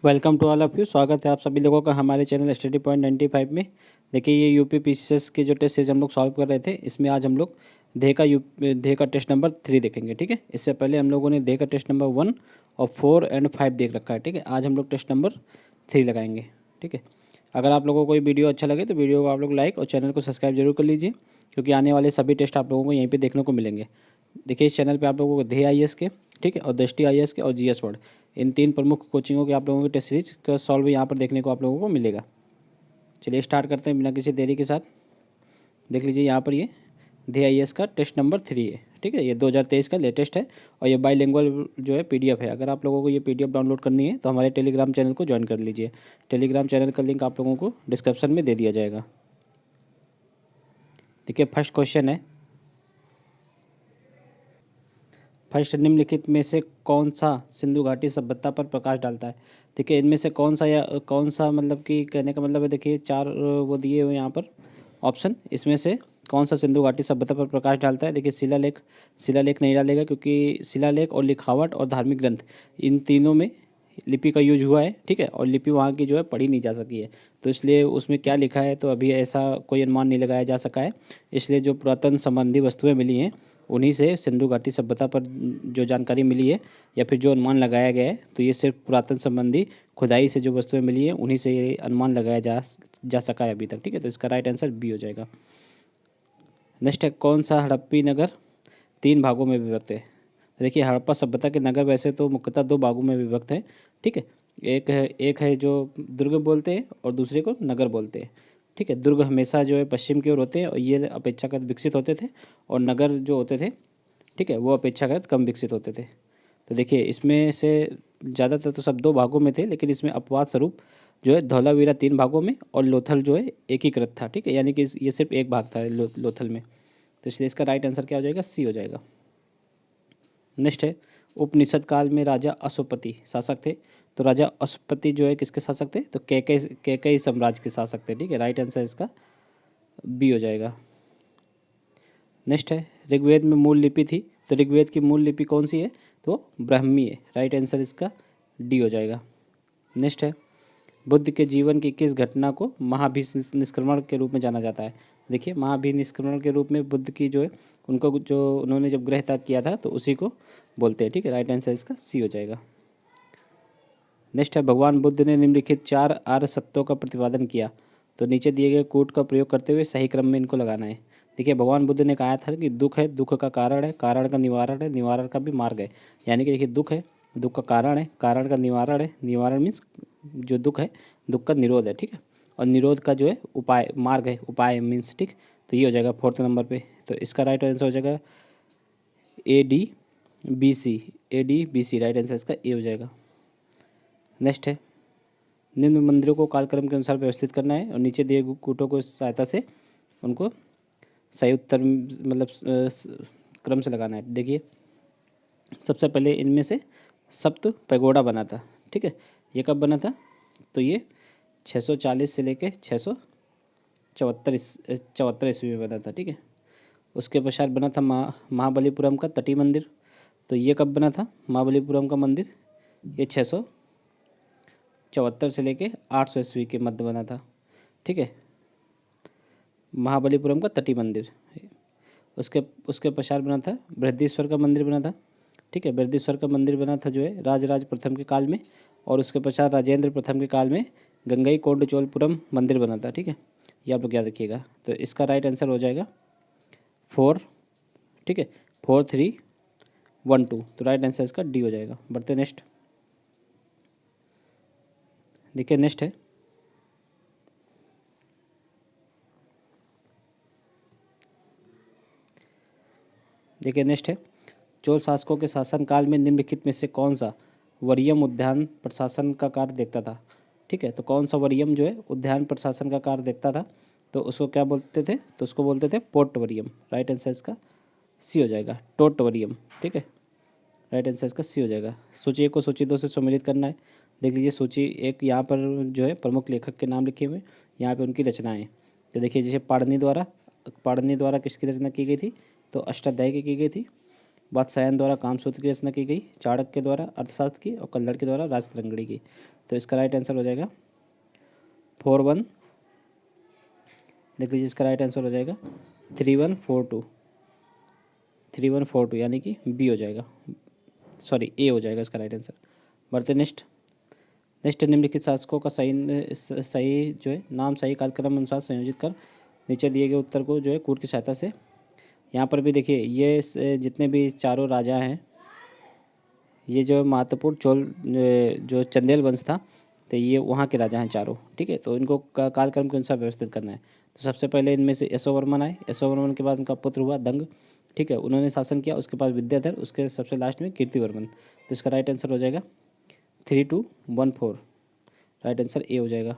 Welcome to all of you. स्वागत है आप सभी लोगों का हमारे चैनल स्टडी पॉइंट 95 में। देखिए ये यूपी पीसीएस के जो टेस्ट सीरीज हम लोग सॉल्व कर रहे थे, इसमें आज हम लोग देह का टेस्ट नंबर 3 देखेंगे। ठीक है, इससे पहले हम लोगों ने देह का टेस्ट नंबर 1 और 4 एंड 5 देख रखा है। ठीक है, आज हम लोग टेस्ट नंबर 3 लगाएंगे। ठीक है, अगर आप लोगों को ये वीडियो अच्छा लगे तो वीडियो को आप लोग लाइक और चैनल को सब्सक्राइब जरूर कर लीजिए, क्योंकि आने वाले सभी टेस्ट आप लोगों को यहीं पर देखने को मिलेंगे। देखिए इस चैनल पे आप लोगों को देह आईएएस के, ठीक है, और दृष्टि आईएएस के और जीएस वर्ड, इन 3 प्रमुख कोचिंगों के आप लोगों के टेस्ट सीरीज का सॉल्व यहाँ पर देखने को आप लोगों को मिलेगा। चलिए स्टार्ट करते हैं बिना किसी देरी के साथ। देख लीजिए यहाँ पर ये देह आईएएस का टेस्ट नंबर 3 है। ठीक है, ये 2023 का लेटेस्ट है और ये बाईलिंगुअल जो है पीडीएफ है। अगर आप लोगों को ये पीडीएफ डाउनलोड करनी है तो हमारे टेलीग्राम चैनल को ज्वाइन कर लीजिए। टेलीग्राम चैनल का लिंक आप लोगों को डिस्क्रिप्शन में दे दिया जाएगा। देखिए फर्स्ट क्वेश्चन है, फर्स्ट निम्नलिखित में से कौन सा सिंधु घाटी सभ्यता पर प्रकाश डालता है। देखिए इनमें से कौन सा या कौन सा, मतलब कि कहने का मतलब है, देखिए 4 वो दिए हुए यहाँ पर ऑप्शन, इसमें से कौन सा सिंधु घाटी सभ्यता पर प्रकाश डालता है। देखिए शिलालेख नहीं डालेगा, क्योंकि शिलालेख और लिखावट और धार्मिक ग्रंथ, इन तीनों में लिपि का यूज हुआ है। ठीक है, और लिपि वहाँ की जो है पढ़ी नहीं जा सकी है, तो इसलिए उसमें क्या लिखा है तो अभी ऐसा कोई अनुमान नहीं लगाया जा सका है। इसलिए जो पुरातन संबंधी वस्तुएं मिली हैं उन्हीं से सिंधु घाटी सभ्यता पर जो जानकारी मिली है या फिर जो अनुमान लगाया गया है, तो ये सिर्फ पुरातन संबंधी खुदाई से जो वस्तुएं मिली हैं उन्हीं से ये अनुमान लगाया जा सका है अभी तक। ठीक है, तो इसका राइट आंसर बी हो जाएगा। नेक्स्ट है, कौन सा हड़प्पी नगर 3 भागों में विभक्त है। देखिए हड़प्पा सभ्यता के नगर वैसे तो मुख्यतः 2 भागों में विभक्त हैं। ठीक है, एक है जो दुर्ग बोलते हैं और दूसरे को नगर बोलते हैं। ठीक है, दुर्ग हमेशा जो है पश्चिम की ओर होते हैं और ये अपेक्षाकृत विकसित होते थे, और नगर जो होते थे, ठीक है, वो अपेक्षाकृत कम विकसित होते थे। तो देखिए इसमें से ज़्यादातर तो सब 2 भागों में थे, लेकिन इसमें अपवाद स्वरूप जो है धौलावीरा 3 भागों में और लोथल जो है एकीकृत था। ठीक है, यानी कि ये सिर्फ एक भाग था लोथल में, तो इसलिए इसका राइट आंसर क्या हो जाएगा, सी हो जाएगा। नेक्स्ट है, उपनिषद काल में राजा अश्वपति शासक थे। तो राजा अश्वपति जो है किसके शासक थे, तो कैकई साम्राज्य के शासक थे। ठीक है, राइट आंसर इसका बी हो जाएगा। नेक्स्ट है, ऋग्वेद में मूल लिपि थी। तो ऋग्वेद की मूल लिपि कौन सी है, तो ब्राह्मी है। राइट आंसर इसका डी हो जाएगा। नेक्स्ट है, बुद्ध के जीवन की किस घटना को महाभिनिष्क्रमण के रूप में जाना जाता है। देखिए महाभिनिष्क्रमण के रूप में बुद्ध की जो है उनको जो उन्होंने जब गृह त्याग किया था तो उसी को बोलते हैं। ठीक है, राइट आंसर इसका सी हो जाएगा। नेक्स्ट है, भगवान बुद्ध ने निम्नलिखित 4 आर्य सत्यों का प्रतिपादन किया। तो नीचे दिए गए कोट का प्रयोग करते हुए सही क्रम में इनको लगाना है। देखिए भगवान बुद्ध ने कहा था कि दुख है, दुख का कारण है, कारण का निवारण है, निवारण का भी मार्ग है। यानी कि देखिए दुख है, दुख का कारण है, कारण का निवारण है, निवारण मीन्स जो दुख है, दुख का निरोध है। ठीक है, और निरोध का जो है उपाय, मार्ग है, उपाय मीन्स। ठीक, तो ये हो जाएगा 4th नंबर पे। तो इसका राइट आंसर हो जाएगा ADBC। ADBC राइट आंसर इसका ए हो जाएगा। नेक्स्ट है, निम्न मंदिरों को कालक्रम के अनुसार व्यवस्थित करना है और नीचे दिए कूटों को सहायता से उनको सही उत्तर मतलब क्रम से लगाना है। देखिए सबसे पहले इनमें से सप्त पैगोडा बना था। ठीक है, ये कब बना था, तो ये 640 से लेके 674 ईस्वी में बना था। ठीक है, उसके पश्चात बना था महाबलीपुरम का तटी मंदिर। तो ये कब बना था महाबलीपुरम का मंदिर, ये 674 से लेके 800 ईस्वी के मध्य बना था। ठीक है, महाबलीपुरम का तटी मंदिर। उसके उसके पश्चात बना था बृहदीश्वर का मंदिर बना था। ठीक है, बृहदीश्वर का मंदिर बना था जो है राजराज प्रथम के काल में, और उसके पश्चात राजेंद्र प्रथम के काल में गंगई कोंडचोलपुरम मंदिर बना था। ठीक है, ये आप लोग याद रखिएगा। तो इसका राइट आंसर हो जाएगा 4। ठीक है, 4 3 1 2। तो राइट आंसर इसका डी हो जाएगा। बढ़ते नेक्स्ट। देखिए नेक्स्ट है, देखिए नेक्स्ट है, चोल शासकों के शासनकाल में निम्नलिखित में से कौन सा वरीयम उद्यान प्रशासन का कार्य देखता था। ठीक है, तो कौन सा वरीयम जो है उद्यान प्रशासन का कार्य देखता था, तो उसको क्या बोलते थे, तो उसको बोलते थे पोर्ट वरीयम। राइट आंसर इसका सी हो जाएगा, टोट वरीयम। ठीक है, राइट आंसर इसका सी हो जाएगा। सूची 1 को सूची 2 से सम्मिलित करना है। देख लीजिए सूची 1, यहाँ पर जो है प्रमुख लेखक के नाम लिखे हुए, यहाँ पे उनकी रचनाएं। तो देखिए जैसे पाणिनि द्वारा किसकी रचना की गई थी, तो अष्टाध्यायी की गई थी। वात्स्यायन द्वारा कामसूत्र की रचना की गई, चाणक्य के द्वारा अर्थशास्त्र की, और कल्लड़ के द्वारा राजतरंगिणी की। तो इसका राइट आंसर हो जाएगा 4-1। देख लीजिए, इसका राइट आंसर हो जाएगा 3-1-4-2, 3-1-4-2, यानी कि बी हो जाएगा, सॉरी ए हो जाएगा इसका राइट आंसर। बढ़ते नेक्स्ट। निम्नलिखित शासकों का सही जो है नाम सही कालक्रम अनुसार संयोजित कर नीचे दिए गए उत्तर को जो है कूट की सहायता से। यहाँ पर भी देखिए, ये जितने भी चारों राजा हैं, ये जो महत्वपूर्ण चोल जो चंदेल वंश था, तो ये वहाँ के राजा हैं चारों। ठीक है, तो इनको कालक्रम के अनुसार व्यवस्थित करना है। तो सबसे पहले इनमें से यशोवर्मन आए, यशोवर्मन के बाद उनका पुत्र हुआ दंग। ठीक है, उन्होंने शासन किया। उसके बाद विद्याधर, उसके सबसे लास्ट में कीर्तिवर्मन। तो इसका राइट आंसर हो जाएगा 3-2-1-4, राइट आंसर ए हो जाएगा।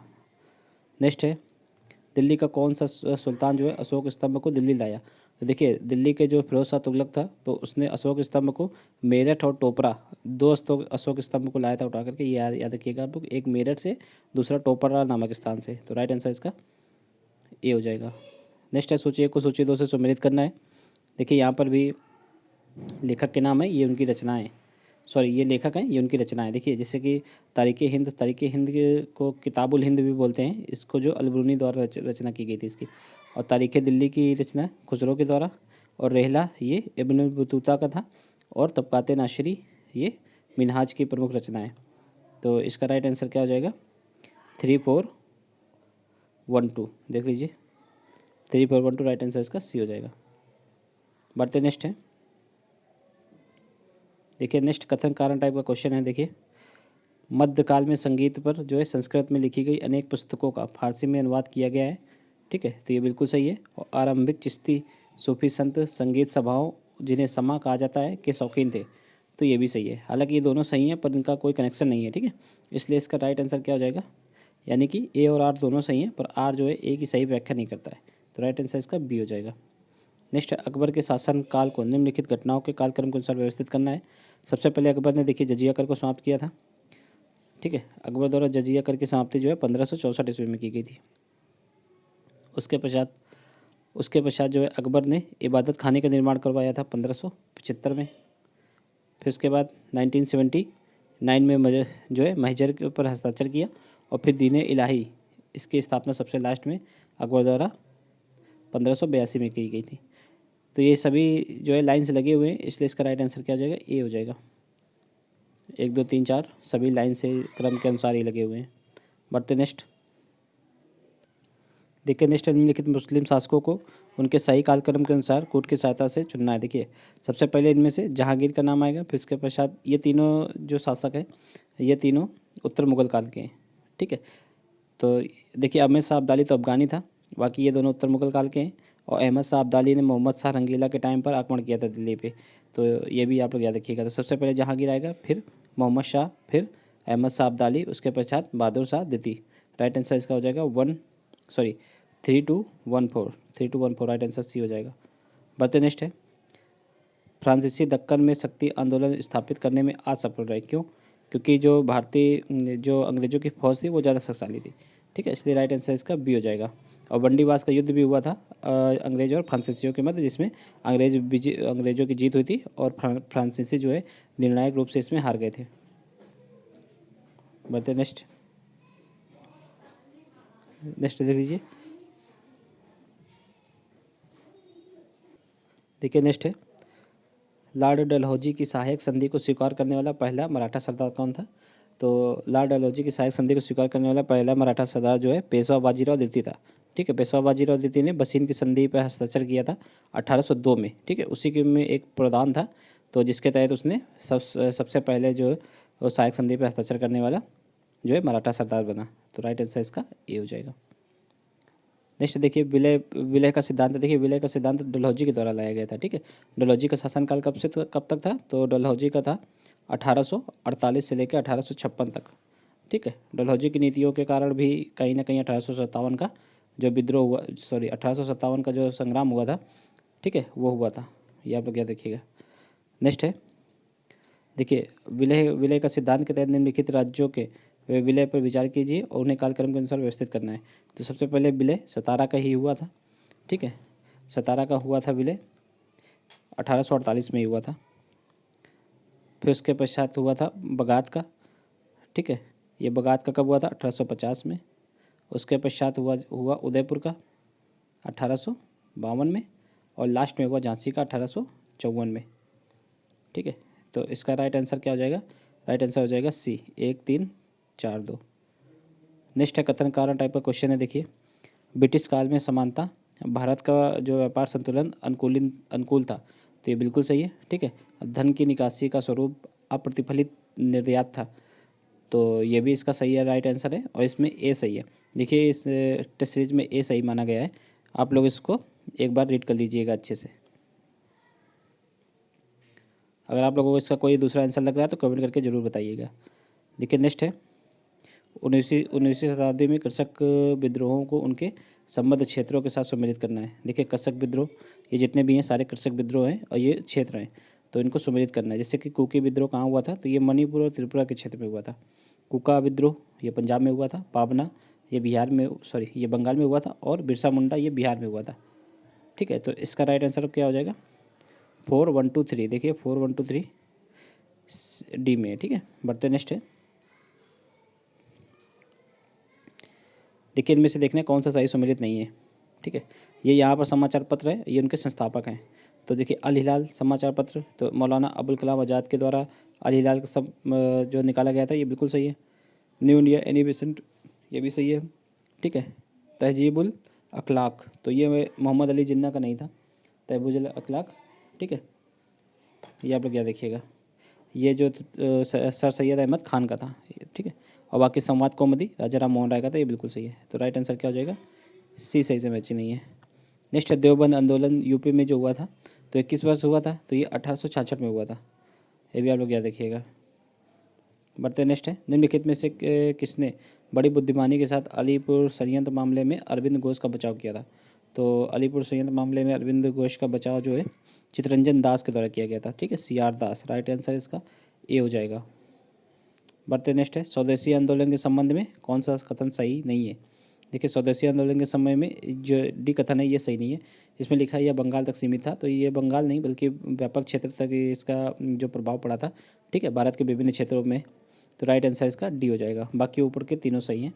नेक्स्ट है, दिल्ली का कौन सा सुल्तान जो है अशोक स्तंभ को दिल्ली लाया। तो देखिए, दिल्ली के जो फिरोज शाह तुगलक था, तो उसने अशोक स्तंभ को मेरठ और टोपरा, दो अशोक स्तंभ को लाया था उठा करके। ये याद रखिएगा आप लोग, एक मेरठ से, दूसरा टोपरा नामक स्थान से। तो राइट आंसर इसका ए हो जाएगा। नेक्स्ट है, सूची 1 को सूची 2 से सम्मिलित करना है। देखिए, यहाँ पर भी लेखक के नाम है, ये उनकी रचनाएँ, सॉरी ये लेखक हैं, ये उनकी रचनाएँ। देखिए, जैसे कि तारीख़ हिंद को किताबुल हिंद भी बोलते हैं, इसको जो अलबरूनी द्वारा रचना की गई थी इसकी। और तारीख़ दिल्ली की रचना खुसरो के द्वारा। और रेहला ये इब्न बतूता का था। और तबक़ात नाशरी ये मिनहाज की प्रमुख रचनाएँ। तो इसका राइट आंसर क्या हो जाएगा 3-4-1-2, देख लीजिए 3-4-1-2, राइट आंसर इसका सी हो जाएगा। बढ़ते नेक्स्ट है। देखिए, नेक्स्ट कथन कारण टाइप का क्वेश्चन है। देखिए, मध्यकाल में संगीत पर जो है संस्कृत में लिखी गई अनेक पुस्तकों का फारसी में अनुवाद किया गया है। ठीक है, तो ये बिल्कुल सही है। और आरंभिक चिश्ती सूफी संत संगीत सभाओं, जिन्हें समा कहा जाता है, के शौकीन थे। तो ये भी सही है। हालांकि ये दोनों सही हैं, पर इनका कोई कनेक्शन नहीं है। ठीक है, इसलिए इसका राइट आंसर क्या हो जाएगा, यानी कि ए और आर दोनों सही हैं, पर आर जो है ए की सही व्याख्या नहीं करता है। तो राइट आंसर इसका बी हो जाएगा। नेक्स्ट, अकबर के शासन काल को निम्नलिखित घटनाओं के कालक्रम के अनुसार व्यवस्थित करना है। सबसे पहले अकबर ने देखिए जजिया कर को समाप्त किया था। ठीक है, अकबर द्वारा जजिया कर की समाप्ति जो है 1564 ईस्वी में की गई थी। उसके पश्चात जो है अकबर ने इबादत खाने का निर्माण करवाया था 1575 में। फिर उसके बाद 1979 में जो है महजर के ऊपर हस्ताक्षर किया। और फिर दीन इलाही, इसकी स्थापना सबसे लास्ट में अकबर द्वारा 1582 में की गई थी। तो ये सभी जो है लाइन से लगे हुए हैं, इसलिए इसका राइट आंसर क्या हो जाएगा, ए हो जाएगा। 1 2 3 4 सभी लाइन से क्रम के अनुसार ही लगे हुए हैं। बढ़ते नेक्स्ट। देखिए, नेक्स्ट निम्नलिखित मुस्लिम शासकों को उनके सही कालक्रम के अनुसार कूट की सहायता से चुनना है। देखिए, सबसे पहले इनमें से जहांगीर का नाम आएगा। फिर उसके पश्चात ये तीनों जो शासक हैं, ये तीनों उत्तर मुगल काल के हैं। ठीक है, तो देखिए, अहमद शाह अब्दाली तो अफगानी था, बाकी ये दोनों उत्तर मुगल काल के हैं। और अहमद शाह अब्दाली ने मोहम्मद शाह रंगीला के टाइम पर आक्रमण किया था दिल्ली पे। तो ये भी आप लोग याद रखिएगा। तो सबसे पहले जहांगीर आएगा, फिर मोहम्मद शाह, फिर अहमद शाह अब्दाली, उसके पश्चात बहादुर शाह द्वितीय। राइट आंसर इसका हो जाएगा 3-2-1-4, 3-2-1-4, राइट आंसर सी हो जाएगा। बढ़ते नेक्स्ट है। फ्रांसीसी दक्कन में शक्ति आंदोलन स्थापित करने में असफल रहे। क्यों? क्योंकि जो अंग्रेजों की फौज थी वो ज़्यादा शक्तिशाली थी। ठीक है, इसलिए राइट आंसर इसका बी हो जाएगा। और बंडीवास का युद्ध भी हुआ था अंग्रेज और फ्रांसीसियों के मध्य, जिसमें अंग्रेजों की जीत हुई थी और फ्रांसीसी जो है निर्णायक रूप से इसमें हार गए थे। बढ़ते नेक्स्ट देख लीजिए। देखिए, नेक्स्ट है, लॉर्ड डलहौजी की सहायक संधि को स्वीकार करने वाला पहला मराठा सरदार कौन था। तो लॉर्ड डलहौजी की सहायक संधि को स्वीकार करने वाला पहला मराठा सरदार जो है पेशवा बाजीराव द्वितीय था। ठीक है, पेशवा बाजीराव द्वितीय ने बसीन की संधि पर हस्ताक्षर किया था 1802 में। ठीक है, उसी के में एक प्रावधान था, तो जिसके तहत उसने सबसे पहले जो है सहायक संधि पर हस्ताक्षर करने वाला जो है मराठा सरदार बना। तो राइट आंसर इसका ए हो जाएगा। नेक्स्ट देखिए, विलय का सिद्धांत। देखिए, विलय का सिद्धांत डलहौजी के द्वारा लाया गया था। ठीक है, डलहौजी का शासनकाल कब तक था, तो डलहौजी का था 1848 से लेकर 1856 तक। ठीक है, डलहौजी की नीतियों के कारण भी कहीं ना कहीं 1857 का जो विद्रोह हुआ, 1857 का जो संग्राम हुआ था, ठीक है, वो हुआ था। ये आप लोग याद रखिएगा। नेक्स्ट है, देखिए, विलय का सिद्धांत के तहत निम्नलिखित राज्यों के विलय पर विचार कीजिए और उन्हें कालक्रम के अनुसार व्यवस्थित करना है। तो सबसे पहले विलय सतारा का ही हुआ था। ठीक है, सतारा का हुआ था विलय 1848 में ही हुआ था। फिर उसके पश्चात हुआ था बगात का, ठीक है। ये बगात का कब हुआ था? 1850 में। उसके पश्चात हुआ उदयपुर का 1852 में, और लास्ट में हुआ झांसी का 1854 में, ठीक है। तो इसका राइट आंसर क्या हो जाएगा? राइट आंसर हो जाएगा सी, 1 3 4 2। नेक्स्ट है कथन कारण टाइप का क्वेश्चन है। देखिए, ब्रिटिश काल में समानता भारत का जो व्यापार संतुलन अनुकूल था, तो ये बिल्कुल सही है, ठीक है। धन की निकासी का स्वरूप अप्रतिफलित निर्यात था, तो ये भी इसका सही है, राइट आंसर है। और इसमें ए सही है। देखिए, इस टेस्ट सीरीज में ए सही माना गया है। आप लोग इसको एक बार रीड कर लीजिएगा अच्छे से। अगर आप लोगों को इसका कोई दूसरा आंसर लग रहा है तो कमेंट करके ज़रूर बताइएगा। देखिए, नेक्स्ट है 19वीं शताब्दी में कृषक विद्रोहों को उनके संबद्ध क्षेत्रों के साथ सम्मिलित करना है। देखिए, कृषक विद्रोह ये जितने भी हैं सारे कृषक विद्रोह हैं, और ये क्षेत्र हैं, तो इनको सम्मिलित करना है। जैसे कि कुकी विद्रोह कहाँ हुआ था? तो ये मणिपुर और त्रिपुरा के क्षेत्र में हुआ था। कुका विद्रोह ये पंजाब में हुआ था। पाबना ये ये बंगाल में हुआ था। और बिरसा मुंडा ये बिहार में हुआ था, ठीक है। तो इसका राइट आंसर क्या हो जाएगा? 4 1 2 3। देखिए, 4 1 2 3 डी में, ठीक है। बढ़ते नेक्स्ट है। देखिए, इनमें से देखने कौन सा सही सम्मिलित नहीं है, ठीक है। ये यहाँ पर समाचार पत्र है, ये उनके संस्थापक हैं। तो देखिए, अल हिलाल समाचार पत्र, तो मौलाना अबुल कलाम आज़ाद के द्वारा अल हिलाल का जो निकाला गया था, ये बिल्कुल सही है। न्यू इंडिया एनिबेसेंट ये भी सही है, ठीक है। तहजीबुल अखलाक, तो ये मोहम्मद अली जिन्ना का नहीं था, तहजीबुल अखलाक, ठीक है। ये आप लोग क्या देखिएगा, ये जो सर सैयद अहमद खान का था, ठीक है। और बाकी संवाद कौमुदी राजा राम मोहन राय का था, ये बिल्कुल सही है। तो राइट आंसर क्या हो जाएगा? सी सही से मैच नहीं है। नेक्स्ट है देवबंद आंदोलन यूपी में जो हुआ था, तो 21 वर्ष हुआ था, तो ये 1866 में हुआ था। ये भी आप लोग याद रखिएगा। बढ़ते नेक्स्ट है, निम्नलिखित में से किसने बड़ी बुद्धिमानी के साथ अलीपुर षड्यंत्र मामले में अरविंद घोष का बचाव किया था? तो अलीपुर षड्यंत्र मामले में अरविंद घोष का बचाव जो है चितरंजन दास के द्वारा किया गया था, ठीक है। CR दास, राइट आंसर इसका ए हो जाएगा। बढ़ते नेक्स्ट है, स्वदेशी आंदोलन के संबंध में कौन सा कथन सही नहीं है? देखिए, स्वदेशी आंदोलन के समय में जो डी कथन है ये सही नहीं है। इसमें लिखा है यह बंगाल तक सीमित था, तो ये बंगाल नहीं बल्कि व्यापक क्षेत्र तक इसका जो प्रभाव पड़ा था, ठीक है, भारत के विभिन्न क्षेत्रों में। तो राइट आंसर इसका डी हो जाएगा। बाकी ऊपर के तीनों सही हैं,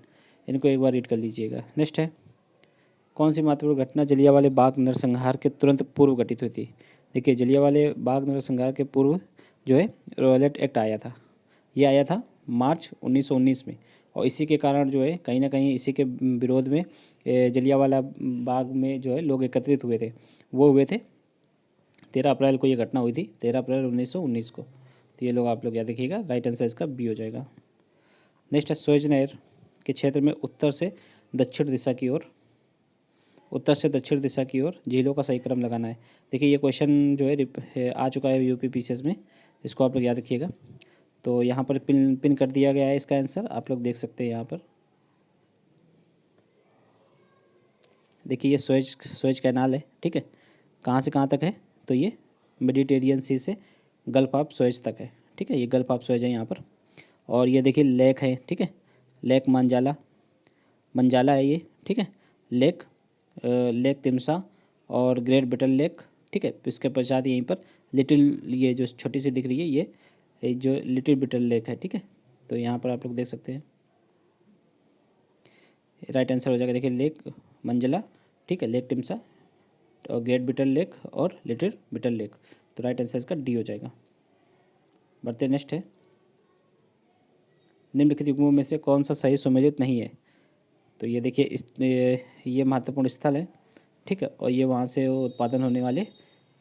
इनको एक बार रीड कर लीजिएगा। नेक्स्ट है, कौन सी महत्वपूर्ण घटना जलियांवाले बाग नरसंहार के तुरंत पूर्व घटित हुई थी? देखिए, जलियांवाले बाग नरसंहार के पूर्व जो है रॉयलेट एक्ट आया था। ये आया था मार्च 1919 में, और इसी के कारण जो है कहीं ना कहीं इसी के विरोध में जलियांवाला बाग में जो है लोग एकत्रित हुए थे। वो हुए थे 13 अप्रैल को ये घटना हुई थी, 13 अप्रैल 1919 को। तो ये लोग आप लोग याद रखिएगा, राइट आंसर इसका बी हो जाएगा। नेक्स्ट है, सुएज नहर के क्षेत्र में उत्तर से दक्षिण दिशा की ओर झीलों का सही क्रम लगाना है। देखिए, ये क्वेश्चन जो है आ चुका है यूपी PCS में, इसको आप लोग याद रखिएगा। तो यहाँ पर पिन कर दिया गया है इसका आंसर, आप लोग देख सकते हैं यहाँ पर। देखिए, ये सुएज कैनाल है, ठीक है। कहाँ से कहाँ तक है? तो ये मेडिटेरियन सी से गल्फ ऑफ सुएज तक है, ठीक है। ये गल्फ ऑफ सुएज है यहाँ पर। और ये देखिए लेक है, ठीक है, लेक मंजाला है ये, ठीक है। लेक तिमसा और ग्रेट ब्रिटेन लेक, ठीक है। इसके पश्चात यहीं पर लिटिल, ये जो छोटी सी दिख रही है ये जो लिटिल ब्रिटेन लेक है, ठीक है। तो यहाँ पर आप लोग देख सकते हैं, राइट आंसर हो जाएगा। देखिए, लेक मंजला, ठीक है, लेक टिमसा और ग्रेट ब्रिटेन लेक और लिटिल ब्रिटेन लेक। तो राइट आंसर इसका डी हो जाएगा। बढ़ते नेक्स्ट है, निम्नलिखित युग्मों में से कौन सा सही सुमेलित नहीं है? तो ये देखिए, ये महत्वपूर्ण स्थल है, ठीक है, और ये वहाँ से उत्पादन होने वाले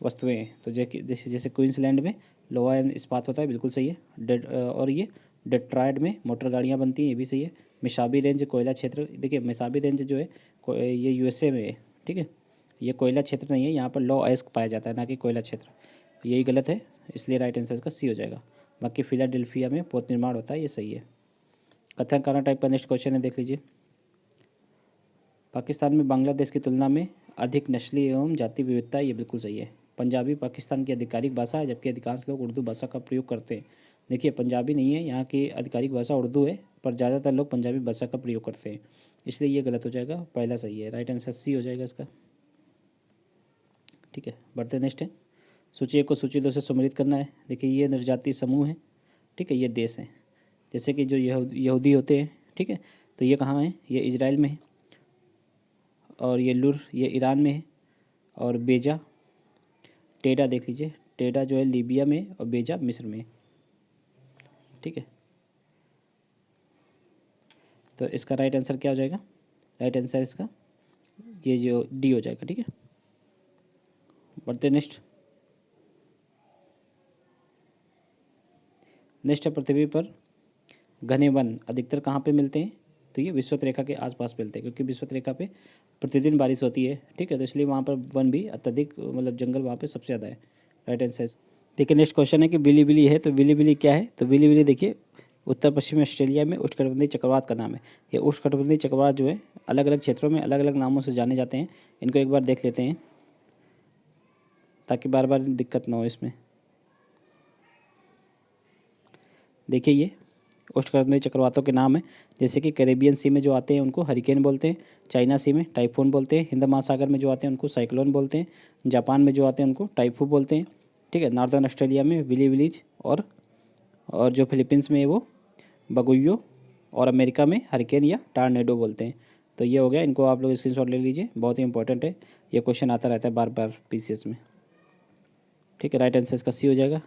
वस्तुएं हैं। तो जैसे क्वींसलैंड में लोहा एवं इस्पात होता है, बिल्कुल सही है। और ये डेट्रॉयट में मोटर गाड़ियाँ बनती हैं, ये भी सही है। मिसाबी रेंज कोयला क्षेत्र, देखिए मिसाबी रेंज जो है ये USA में है, ठीक है। ये कोयला क्षेत्र नहीं है, यहाँ पर लॉ अयस्क पाया जाता है, ना कि कोयला क्षेत्र। यही गलत है, इसलिए राइट आंसर इसका सी हो जाएगा। बाकी फिलाडेल्फिया में पोत निर्माण होता है, ये सही है। कथन कारण टाइप का नेक्स्ट क्वेश्चन है, देख लीजिए। पाकिस्तान में बांग्लादेश की तुलना में अधिक नस्ली एवं जाति विविधता, ये बिल्कुल सही है। पंजाबी पाकिस्तान की आधिकारिक भाषा है, जबकि अधिकांश लोग उर्दू भाषा का प्रयोग करते हैं। देखिए, पंजाबी नहीं है, यहाँ की आधिकारिक भाषा उर्दू है, पर ज़्यादातर लोग पंजाबी भाषा का प्रयोग करते हैं, इसलिए ये गलत हो जाएगा। पहला सही है, राइट आंसर सी हो जाएगा इसका, ठीक है। बढ़ते नेक्स्ट है, सूची 1 को सूची 2 से सम्मिलित करना है। देखिए ये निर्जातीय समूह है, ठीक है, ये देश हैं। जैसे कि जो यहूदी होते हैं, ठीक है, तो ये कहाँ है, ये इजराइल में है, और ये लुर ये ईरान में है, और बेजा टेडा देख लीजिए, टेडा जो है लीबिया में और बेजा मिस्र में, ठीक है। तो इसका राइट आंसर क्या हो जाएगा, राइट आंसर इसका ये जो डी हो जाएगा, ठीक है। बढ़ते नेक्स्ट है पृथ्वी पर घने वन अधिकतर कहाँ पे मिलते हैं, तो ये विषुवत रेखा के आसपास मिलते हैं, क्योंकि विषुवत रेखा पे प्रतिदिन बारिश होती है, ठीक है, तो इसलिए वहाँ पर वन भी अत्यधिक मतलब जंगल वहाँ पे सबसे ज़्यादा है, राइट आंसर। देखिए नेक्स्ट क्वेश्चन है कि विली है, तो विली क्या है, तो विली देखिए उत्तर पश्चिमी ऑस्ट्रेलिया में उष्णकटिबंधीय चक्रवात का नाम है। ये उष्णकटिबंधीय चक्रवात जो है अलग अलग क्षेत्रों में अलग अलग नामों से जाने जाते हैं। इनको एक बार देख लेते हैं ताकि बार बार दिक्कत ना हो इसमें। देखिए ये उष्णकटिबंधीय चक्रवातों के नाम है, जैसे कि कैरेबियन सी में जो आते हैं उनको हरिकेन बोलते हैं, चाइना सी में टाइफून बोलते हैं, हिंद महासागर में जो आते हैं उनको साइक्लोन बोलते हैं, जापान में जो आते हैं उनको टाइफू बोलते हैं, ठीक है। नॉर्दर्न ऑस्ट्रेलिया में विलीज और जो फिलीपींस में है वो बगुयो, और अमेरिका में हरिकेन या टार्नेडो बोलते हैं। तो ये हो गया, इनको आप लोग स्क्रीनशॉट ले लीजिए, बहुत ही इंपॉर्टेंट है, ये क्वेश्चन आता रहता है बार बार पीसीएस में, ठीक है। राइट आंसर इसका सी हो जाएगा।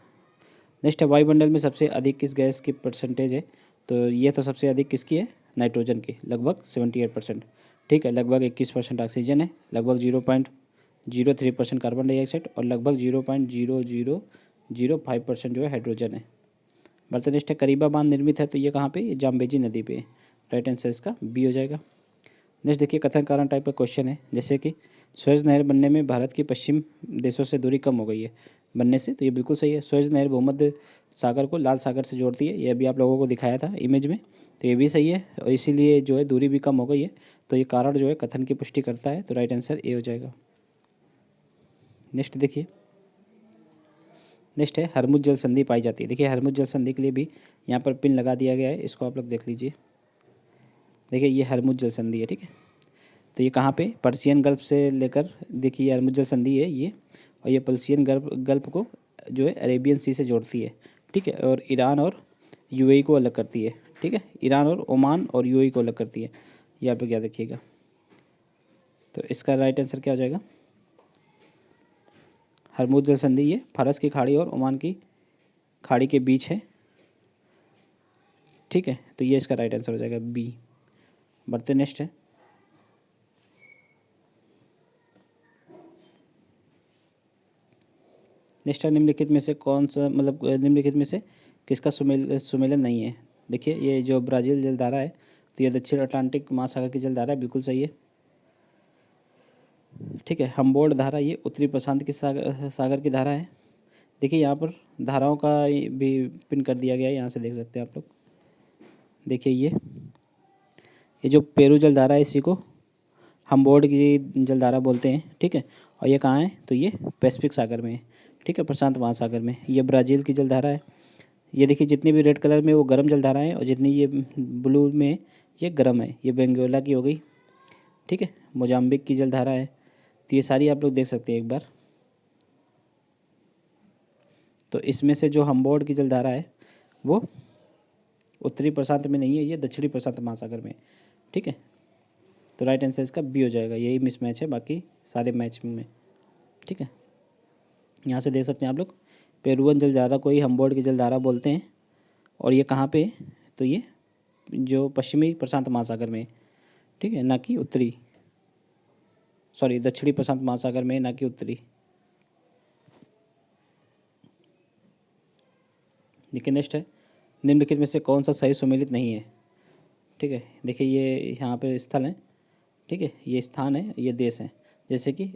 नेक्स्ट है वायुमंडल में सबसे अधिक किस गैस की परसेंटेज है, तो ये तो सबसे अधिक किसकी है, नाइट्रोजन की, लगभग 78%, ठीक है। लगभग 21% ऑक्सीजन है, लगभग 0.03% कार्बन डाइऑक्साइड, और लगभग 0.0005% जो है हाइड्रोजन है। बढ़ते नेक्स्ट है करीबा बांध निर्मित है, तो ये कहाँ पे, ये जाम्बेजी नदी पे है, राइट आंसर इसका बी हो जाएगा। नेक्स्ट देखिए कथन कारण टाइप का क्वेश्चन है, जैसे कि सुएज नहर बनने में भारत की पश्चिम देशों से दूरी कम हो गई है बनने से, तो ये बिल्कुल सही है। सुएज नहर भूमध्य सागर को लाल सागर से जोड़ती है, ये अभी आप लोगों को दिखाया था इमेज में, तो ये भी सही है, और इसीलिए जो है दूरी भी कम हो गई है, तो ये कारण जो है कथन की पुष्टि करता है, तो राइट आंसर ए हो जाएगा। नेक्स्ट देखिए, नेक्स्ट है हरमुज जल संधि पाई जाती है। देखिए हरमुज जल संधि के लिए भी यहाँ पर पिन लगा दिया गया है, इसको आप लोग देख लीजिए। देखिए ये हरमुज जल संधि है, ठीक है, तो ये कहाँ पे, पर्शियन गल्फ से लेकर, देखिए ये हरमुज जल संधि है ये, और ये पर्शियन गल्फ को जो है अरेबियन सी से जोड़ती है, ठीक है, और ईरान और यूएई को अलग करती है, ठीक है, ईरान और ओमान और यूएई को अलग करती है, ये आप लोग याद रखिएगा। तो इसका राइट आंसर क्या हो जाएगा, हरमुज जल संधि ये फारस की खाड़ी और ओमान की खाड़ी के बीच है, ठीक है, तो ये इसका राइट आंसर हो जाएगा बी। बढ़ते नेक्स्ट है, नेक्स्ट है निम्नलिखित में से कौन सा, मतलब निम्नलिखित में से किसका सुमेलन नहीं है। देखिए ये जो ब्राज़ील जलधारा है, तो ये दक्षिण अटलांटिक महासागर की जलधारा है, बिल्कुल सही है, ठीक है। हम्बोल्ट धारा ये उत्तरी प्रशांत की सागर की धारा है। देखिए यहाँ पर धाराओं का भी पिन कर दिया गया है, यहाँ से देख सकते हैं आप लोग। देखिए ये जो पेरू जलधारा है इसी को हम्बोल्ट की जलधारा बोलते हैं, ठीक है, और ये कहाँ है, तो ये पैसिफिक सागर में है, ठीक है, प्रशांत महासागर में। ये ब्राज़ील की जलधारा है। ये देखिए जितनी भी रेड कलर में वो गर्म जलधारा है, और जितनी ये ब्लू में ये गर्म है, ये बेंगोला की हो गई, ठीक है, मोजाम्बिक की जलधारा है। तो ये सारी आप लोग देख सकते हैं एक बार। तो इसमें से जो हम्बोल्ट की जलधारा है वो उत्तरी प्रशांत में नहीं है, ये दक्षिणी प्रशांत महासागर में, ठीक है। तो राइट आंसर इसका बी हो जाएगा, यही मिस मैच है बाकी सारे मैच में, ठीक है। यहाँ से देख सकते हैं आप लोग, पेरुवन जलधारा को ही हम्बोल्ट की जलधारा बोलते हैं, और ये कहाँ पे है, तो ये जो पश्चिमी प्रशांत महासागर में, ठीक है, ना कि उत्तरी, सॉरी दक्षिणी प्रशांत महासागर में, ना कि उत्तरी। देखिए नेक्स्ट है निम्नलिखित में से कौन सा सही सुमेलित नहीं है, ठीक है। देखिए ये यहाँ पे स्थल है, ठीक है, ये स्थान है, ये देश है, जैसे कि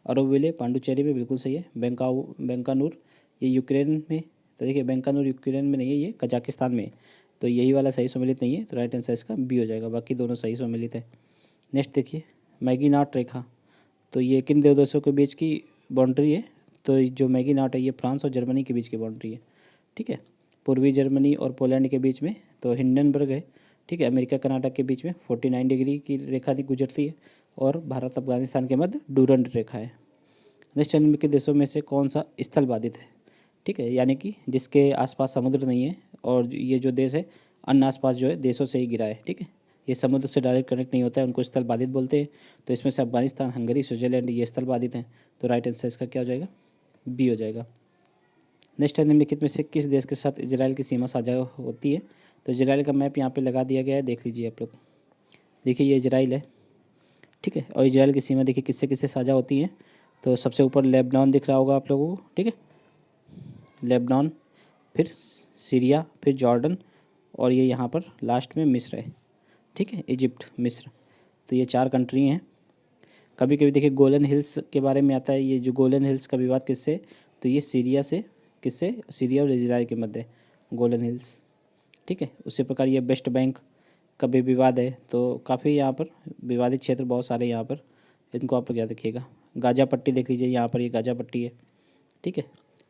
अरोविले पांडुचेरी में, बिल्कुल सही है। बेंकानूर ये यूक्रेन में, तो देखिए बेंकानूर यूक्रेन में नहीं है, ये कजाकिस्तान में है, तो यही वाला सही सम्मिलित नहीं है, तो राइट आंसर इसका बी हो जाएगा, बाकी दोनों सही सम्मिलित है। नेक्स्ट देखिए मैगीनाट रेखा, तो ये किन दो देशों के बीच की बाउंड्री है, तो जो मैगीनाट है ये फ्रांस और जर्मनी के बीच की बाउंड्री है, ठीक है। पूर्वी जर्मनी और पोलैंड के बीच में तो हिंडनबर्ग है, ठीक है। अमेरिका कर्नाटक के बीच में 49 डिग्री की रेखा गुजरती है, और भारत अफगानिस्तान के मध्य डूरंड रेखा है। नेक्स्ट निम्नलिखित देशों में से कौन सा स्थल बाधित है? ठीक है, यानी कि जिसके आसपास समुद्र नहीं है और ये जो देश है अन्य आसपास जो है देशों से ही घिरा है। ठीक है, ये समुद्र से डायरेक्ट कनेक्ट नहीं होता है, उनको स्थल बाधित बोलते हैं। तो इसमें से अफगानिस्तान, हंगरी, स्विट्जरलैंड ये स्थल बाधित हैं। तो राइट आंसर इसका क्या हो जाएगा? बी हो जाएगा। नेक्स्ट है निम्नलिखित में से किस देश के साथ इजराइल की सीमा साझा होती है? तो इजराइल का मैप यहाँ पे लगा दिया गया है, देख लीजिए आप लोग। देखिए ये इजराइल है, ठीक है, और इजराइल की सीमा देखिए किससे किससे साझा होती है। तो सबसे ऊपर लेबनान दिख रहा होगा आप लोगों को, ठीक है, लेबनान, फिर सीरिया, फिर जॉर्डन, और ये यहाँ पर लास्ट में मिस्र है। ठीक है, इजिप्ट, मिस्र। तो ये 4 कंट्री हैं। कभी कभी देखिए गोलन हिल्स के बारे में आता है, ये जो गोलन हिल्स का विवाद किससे? तो ये सीरिया से, किससे? सीरिया और इजराइल के मध्य गोलन हिल्स। ठीक है, उसी प्रकार ये वेस्ट बैंक का भी विवाद है। तो काफ़ी यहाँ पर विवादित क्षेत्र बहुत सारे यहाँ पर, इनको आप लोग याद रखिएगा। गाजा पट्टी देख लीजिए, यहाँ पर ये गाजा पट्टी है। ठीक है,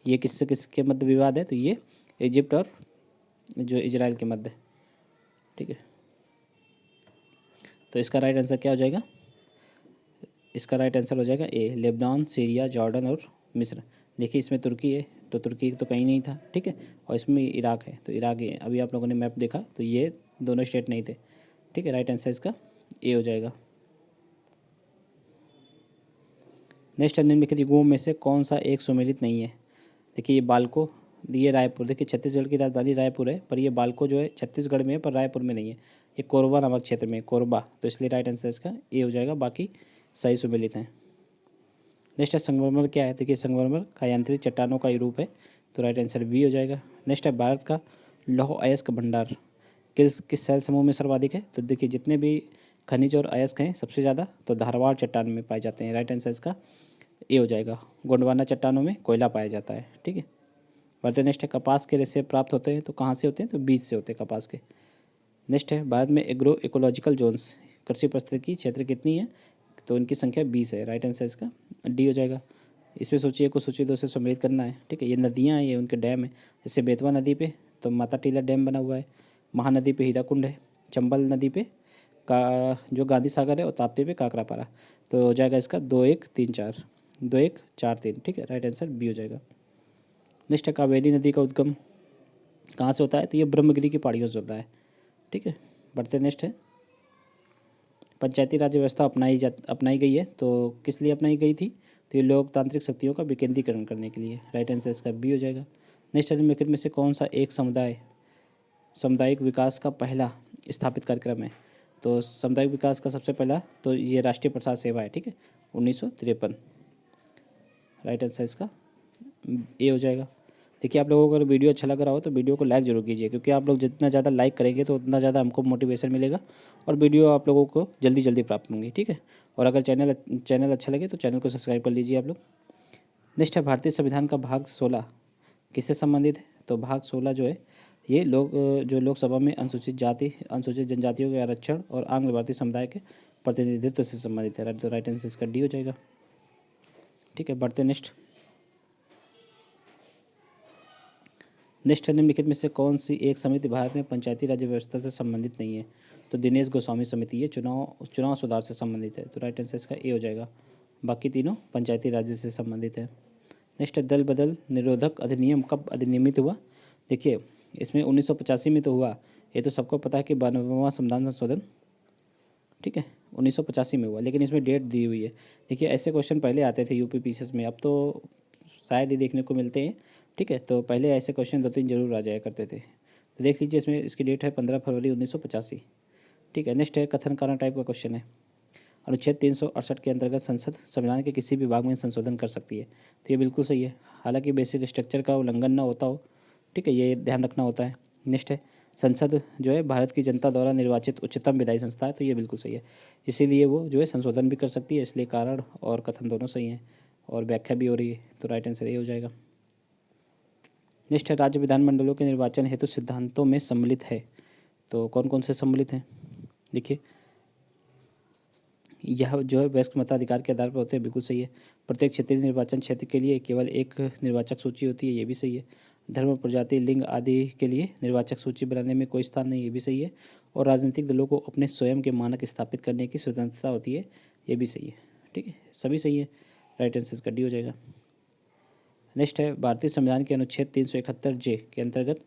ये किससे किसके मध्य विवाद है? तो ये इजिप्ट और जो इजराइल के मध्य। ठीक है, तो इसका राइट आंसर क्या हो जाएगा? इसका राइट आंसर हो जाएगा ए, लेबनान, सीरिया, जॉर्डन और मिस्र। देखिए इसमें तुर्की है, तो तुर्की तो कहीं नहीं था। ठीक है, और इसमें इराक है, तो इराक है। अभी आप लोगों ने मैप देखा तो ये दोनों स्टेट नहीं थे। ठीक है, राइट आंसर इसका ए हो जाएगा। नेक्स्ट निम्नलिखित युगों में से कौन सा एक सुमेलित नहीं है? देखिए ये बाल्को, ये रायपुर। देखिए छत्तीसगढ़ की राजधानी रायपुर है, पर ये बाल्को जो है छत्तीसगढ़ में है पर रायपुर में नहीं है। ये कोरबा नामक क्षेत्र में, कोरबा। तो इसलिए राइट आंसर इसका ए हो जाएगा, बाकी सही सुमेलित हैं। नेक्स्ट है संगमरमर क्या है? देखिए संगमरमर कायांतरित चट्टानों का ही रूप है। तो राइट आंसर बी हो जाएगा। नेक्स्ट है भारत का लौह अयस्क भंडार किस किस शैल समूह में सर्वाधिक है? तो देखिए जितने भी खनिज और अयस्क हैं सबसे ज़्यादा तो धारवाड़ चट्टान में पाए जाते हैं। राइट आंसर इसका ए हो जाएगा। गोंडवाना चट्टानों में कोयला पाया जाता है। ठीक है, बढ़ते नेक्स्ट है कपास के रेशे प्राप्त होते हैं, तो कहाँ से होते हैं? तो बीज से होते हैं कपास के। नेक्स्ट है भारत में एग्रो इकोलॉजिकल जोन्स कृषि पारिस्थितिकी क्षेत्र कितनी है? तो इनकी संख्या 20 है। राइट आंसर इसका डी हो जाएगा। इसमें सोचिए को सूची 2 से सम्मिलित करना है। ठीक है, ये नदियाँ हैं, ये उनके डैम है। जैसे बेतवा नदी पे तो माता टीला डैम बना हुआ है, महानदी पे हीराकुंड है, चंबल नदी पे का जो गांधी सागर है, और ताप्ती पे काकरापारा। तो हो जाएगा इसका 2-1-3-4, 2-1-4-3। ठीक है, राइट आंसर बी हो जाएगा। नेक्स्ट है कावेरी नदी का उद्गम कहाँ से होता है? तो ये ब्रह्मगिरी की पहाड़ियों से होता है। ठीक है, बढ़ते नेक्स्ट है पंचायती राज व्यवस्था अपनाई गई है, तो किस लिए अपनाई गई थी? तो ये लोकतांत्रिक शक्तियों का विकेंद्रीकरण करने के लिए। राइट आंसर इसका बी हो जाएगा। नेक्स्ट निम्नलिखित में से कौन सा एक सामुदायिक विकास का पहला स्थापित कार्यक्रम है? तो सामुदायिक विकास का सबसे पहला तो ये राष्ट्रीय प्रसाद सेवा है। ठीक है, 1953। राइट आंसर इसका ए हो जाएगा। देखिए आप लोगों को अगर वीडियो अच्छा लग रहा हो तो वीडियो को लाइक जरूर कीजिए, क्योंकि आप लोग जितना ज़्यादा लाइक करेंगे तो उतना ज़्यादा हमको मोटिवेशन मिलेगा और वीडियो आप लोगों को जल्दी जल्दी प्राप्त होंगी। ठीक है, और अगर चैनल अच्छा लगे तो चैनल को सब्सक्राइब कर लीजिए आप लोग। नेक्स्ट है भारतीय संविधान का भाग 16 किससे संबंधित है? तो भाग 16 जो है ये जो लोकसभा में अनुसूचित जाति, अनुसूचित जनजातियों के आरक्षण और आंग्ल भारतीय समुदाय के प्रतिनिधित्व से संबंधित है। तो राइट आंसर इसका डी हो जाएगा। ठीक है, बढ़ते नेक्स्ट निम्नलिखित में से कौन सी एक समिति भारत में पंचायती राज व्यवस्था से संबंधित नहीं है? तो दिनेश गोस्वामी समिति ये चुनाव सुधार से संबंधित है। तो राइट आंसर इसका ए हो जाएगा। बाकी तीनों पंचायती राज्य से संबंधित है। नेक्स्ट है दल बदल निरोधक अधिनियम कब अधिनियमित हुआ? देखिए इसमें 1985 में तो हुआ, ये तो सबको पता है कि 92वां संविधान संशोधन, ठीक है, 1985 में हुआ, लेकिन इसमें डेट दी हुई है। देखिए ऐसे क्वेश्चन पहले आते थे यूपी पीसीएस में, अब तो शायद ही देखने को मिलते हैं। ठीक है, तो पहले ऐसे क्वेश्चन 2-3 जरूर आ जाया करते थे। तो देख लीजिए इसमें इसकी डेट है 15 फरवरी 1985। ठीक है, नेक्स्ट है कथन कारण टाइप का क्वेश्चन है। अनुच्छेद 368 के अंतर्गत संसद संविधान के किसी भी भाग में संशोधन कर सकती है। तो ये बिल्कुल सही है, हालांकि बेसिक स्ट्रक्चर का उल्लंघन ना होता हो। ठीक है, ये ध्यान रखना होता है। नेक्स्ट है संसद जो है भारत की जनता द्वारा निर्वाचित उच्चतम विधायी संस्था है। तो ये बिल्कुल सही है, इसीलिए वो जो है संशोधन भी कर सकती है, इसलिए कारण और कथन दोनों सही हैं और व्याख्या भी हो रही है। तो राइट आंसर ये हो जाएगा। नेक्स्ट है राज्य विधानमंडलों के निर्वाचन हेतु सिद्धांतों में सम्मिलित है। तो कौन कौन से सम्मिलित हैं? देखिए यह जो है वयस्क मताधिकार के आधार पर होते हैं, बिल्कुल सही है। प्रत्येक क्षेत्रीय निर्वाचन क्षेत्र के लिए केवल एक निर्वाचक सूची होती है, ये भी सही है। धर्म, प्रजाति, लिंग आदि के लिए निर्वाचक सूची बनाने में कोई स्थान नहीं, ये भी सही है। और राजनीतिक दलों को अपने स्वयं के मानक स्थापित करने की स्वतंत्रता होती है, ये भी सही है। ठीक है, सभी सही है। राइट आंसर इसका डी हो जाएगा। नेक्स्ट है, भारतीय संविधान के अनुच्छेद 371 जे के अंतर्गत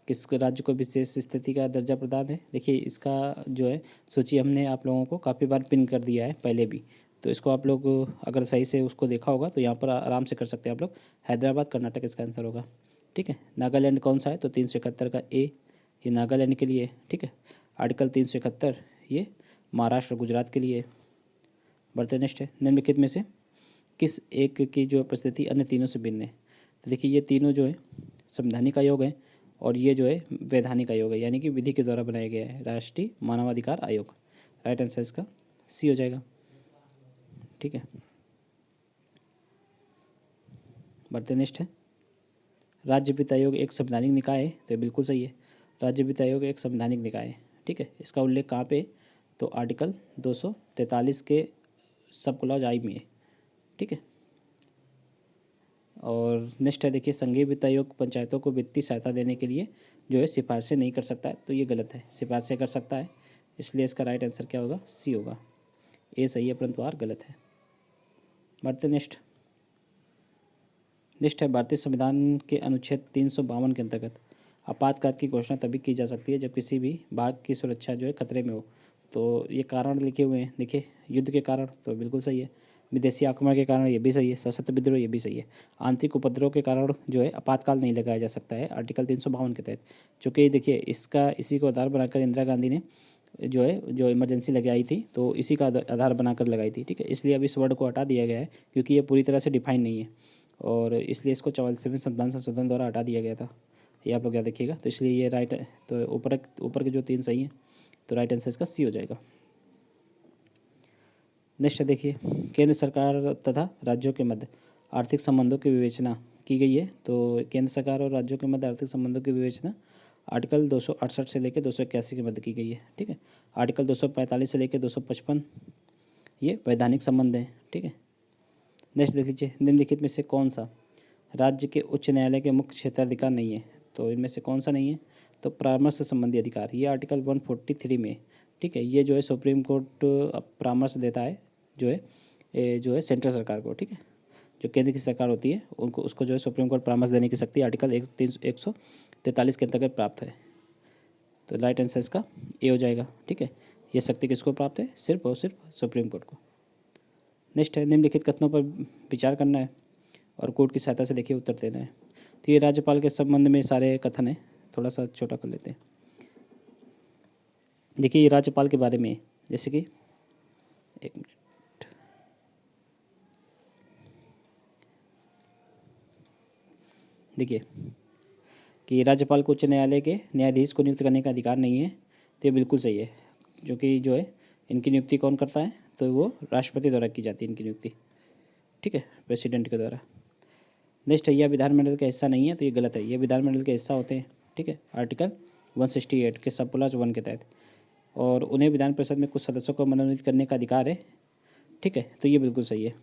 किस राज्य को विशेष स्थिति का दर्जा प्रदान है। देखिए इसका जो है सूची हमने आप लोगों को काफ़ी बार पिन कर दिया है पहले भी, तो इसको आप लोग अगर सही से उसको देखा होगा तो यहाँ पर आराम से कर सकते हैं आप लोग। हैदराबाद कर्नाटक इसका आंसर होगा। ठीक है, नागालैंड कौन सा है, तो 371 का ए, ये नागालैंड के लिए। ठीक है, आर्टिकल 371 ये महाराष्ट्र गुजरात के लिए। बढ़ते नेक्स्ट है, निम्नलिखित में से किस एक की जो परिस्थिति अन्य तीनों से भिन्न है। तो देखिए ये तीनों जो है संवैधानिक आयोग है और ये जो है वैधानिक आयोग है, यानी कि विधि के द्वारा बनाया गया है, राष्ट्रीय मानवाधिकार आयोग। राइट आंसर इसका सी हो जाएगा। ठीक है, बढ़ते नेक्स्ट है, राज्य वित्त आयोग एक संवैधानिक निकाय है, तो ये बिल्कुल सही है, राज्य वित्त आयोग एक संवैधानिक निकाय है। ठीक है, इसका उल्लेख कहाँ पे, तो आर्टिकल 243 के सब क्लॉज आई में है। ठीक है, और नेक्स्ट है देखिए, संघीय वित्त आयोग पंचायतों को वित्तीय सहायता देने के लिए जो है सिफारिशें नहीं कर सकता है, तो ये गलत है, सिफारिशें कर सकता है, इसलिए इसका राइट आंसर क्या होगा, सी होगा। ए सही है परंतु आर गलत है। बढ़ते नेक्स्ट है, भारतीय संविधान के अनुच्छेद 352 के अंतर्गत आपातकाल की घोषणा तभी की जा सकती है जब किसी भी भाग की सुरक्षा जो है खतरे में हो। तो ये कारण लिखे हुए हैं, देखिए युद्ध के कारण, तो बिल्कुल सही है, विदेशी आक्रमण के कारण ये भी सही है, सशस्त्र विद्रोह ये भी सही है, आंतरिक उपद्रव के कारण जो है आपातकाल नहीं लगाया जा सकता है आर्टिकल 352 के तहत। चूँकि देखिए इसी को आधार बनाकर इंदिरा गांधी ने जो इमरजेंसी लगाई थी, तो इसी का आधार बनाकर लगाई थी। ठीक है, इसलिए अब इस वर्ड को हटा दिया गया है क्योंकि ये पूरी तरह से डिफाइन नहीं है, और इसलिए इसको 44वें संविधान संशोधन द्वारा हटा दिया गया था, ये आप लोग याद रखिएगा। तो इसलिए ये राइट है, तो ऊपर के जो तीन सही हैं, तो राइट आंसर इसका सी हो जाएगा। नेक्स्ट है देखिए, केंद्र सरकार तथा राज्यों के मध्य आर्थिक संबंधों की विवेचना की गई है। तो केंद्र सरकार और राज्यों के मध्य आर्थिक संबंधों की विवेचना आर्टिकल 268 से लेकर 281 के मध्य की गई है। ठीक है, आर्टिकल 245 से लेकर 255 ये वैधानिक संबंध हैं। ठीक है, नेक्स्ट देख लीजिए, निम्नलिखित में से कौन सा राज्य के उच्च न्यायालय के मुख्य क्षेत्राधिकार नहीं है। तो इनमें से कौन सा नहीं है, तो परामर्श संबंधी अधिकार, ये आर्टिकल 143 में। ठीक है, ये जो है सुप्रीम कोर्ट परामर्श देता है जो है सेंट्रल सरकार को। ठीक है, जो केंद्र की सरकार होती है उसको जो है सुप्रीम कोर्ट परामर्श देने की शक्ति आर्टिकल 143 के अंतर्गत प्राप्त है। तो राइट आंसर इसका ए हो जाएगा। ठीक है, ये शक्ति किसको प्राप्त है, सिर्फ और सिर्फ सुप्रीम कोर्ट को। नेक्स्ट है, निम्नलिखित कथनों पर विचार करना है और कोर्ट की सहायता से देखिए उत्तर देना है। तो ये राज्यपाल के संबंध में सारे कथन है, थोड़ा सा छोटा कर लेते हैं। देखिए ये राज्यपाल के बारे में, जैसे कि एक मिनट, देखिए कि राज्यपाल को उच्च न्यायालय के न्यायाधीश को नियुक्त करने का अधिकार नहीं है, तो ये बिल्कुल सही है, जो कि जो है इनकी नियुक्ति कौन करता है, तो वो राष्ट्रपति द्वारा की जाती है इनकी नियुक्ति। ठीक है, प्रेसिडेंट के द्वारा। नेक्स्ट है, यह विधानमंडल का हिस्सा नहीं है, तो ये गलत है, ये विधानमंडल के हिस्सा होते हैं। ठीक है, आर्टिकल 168 के सब क्लॉज 1 के तहत, और उन्हें विधान परिषद में कुछ सदस्यों को मनोनीत करने का अधिकार है। ठीक है, तो ये बिल्कुल सही है।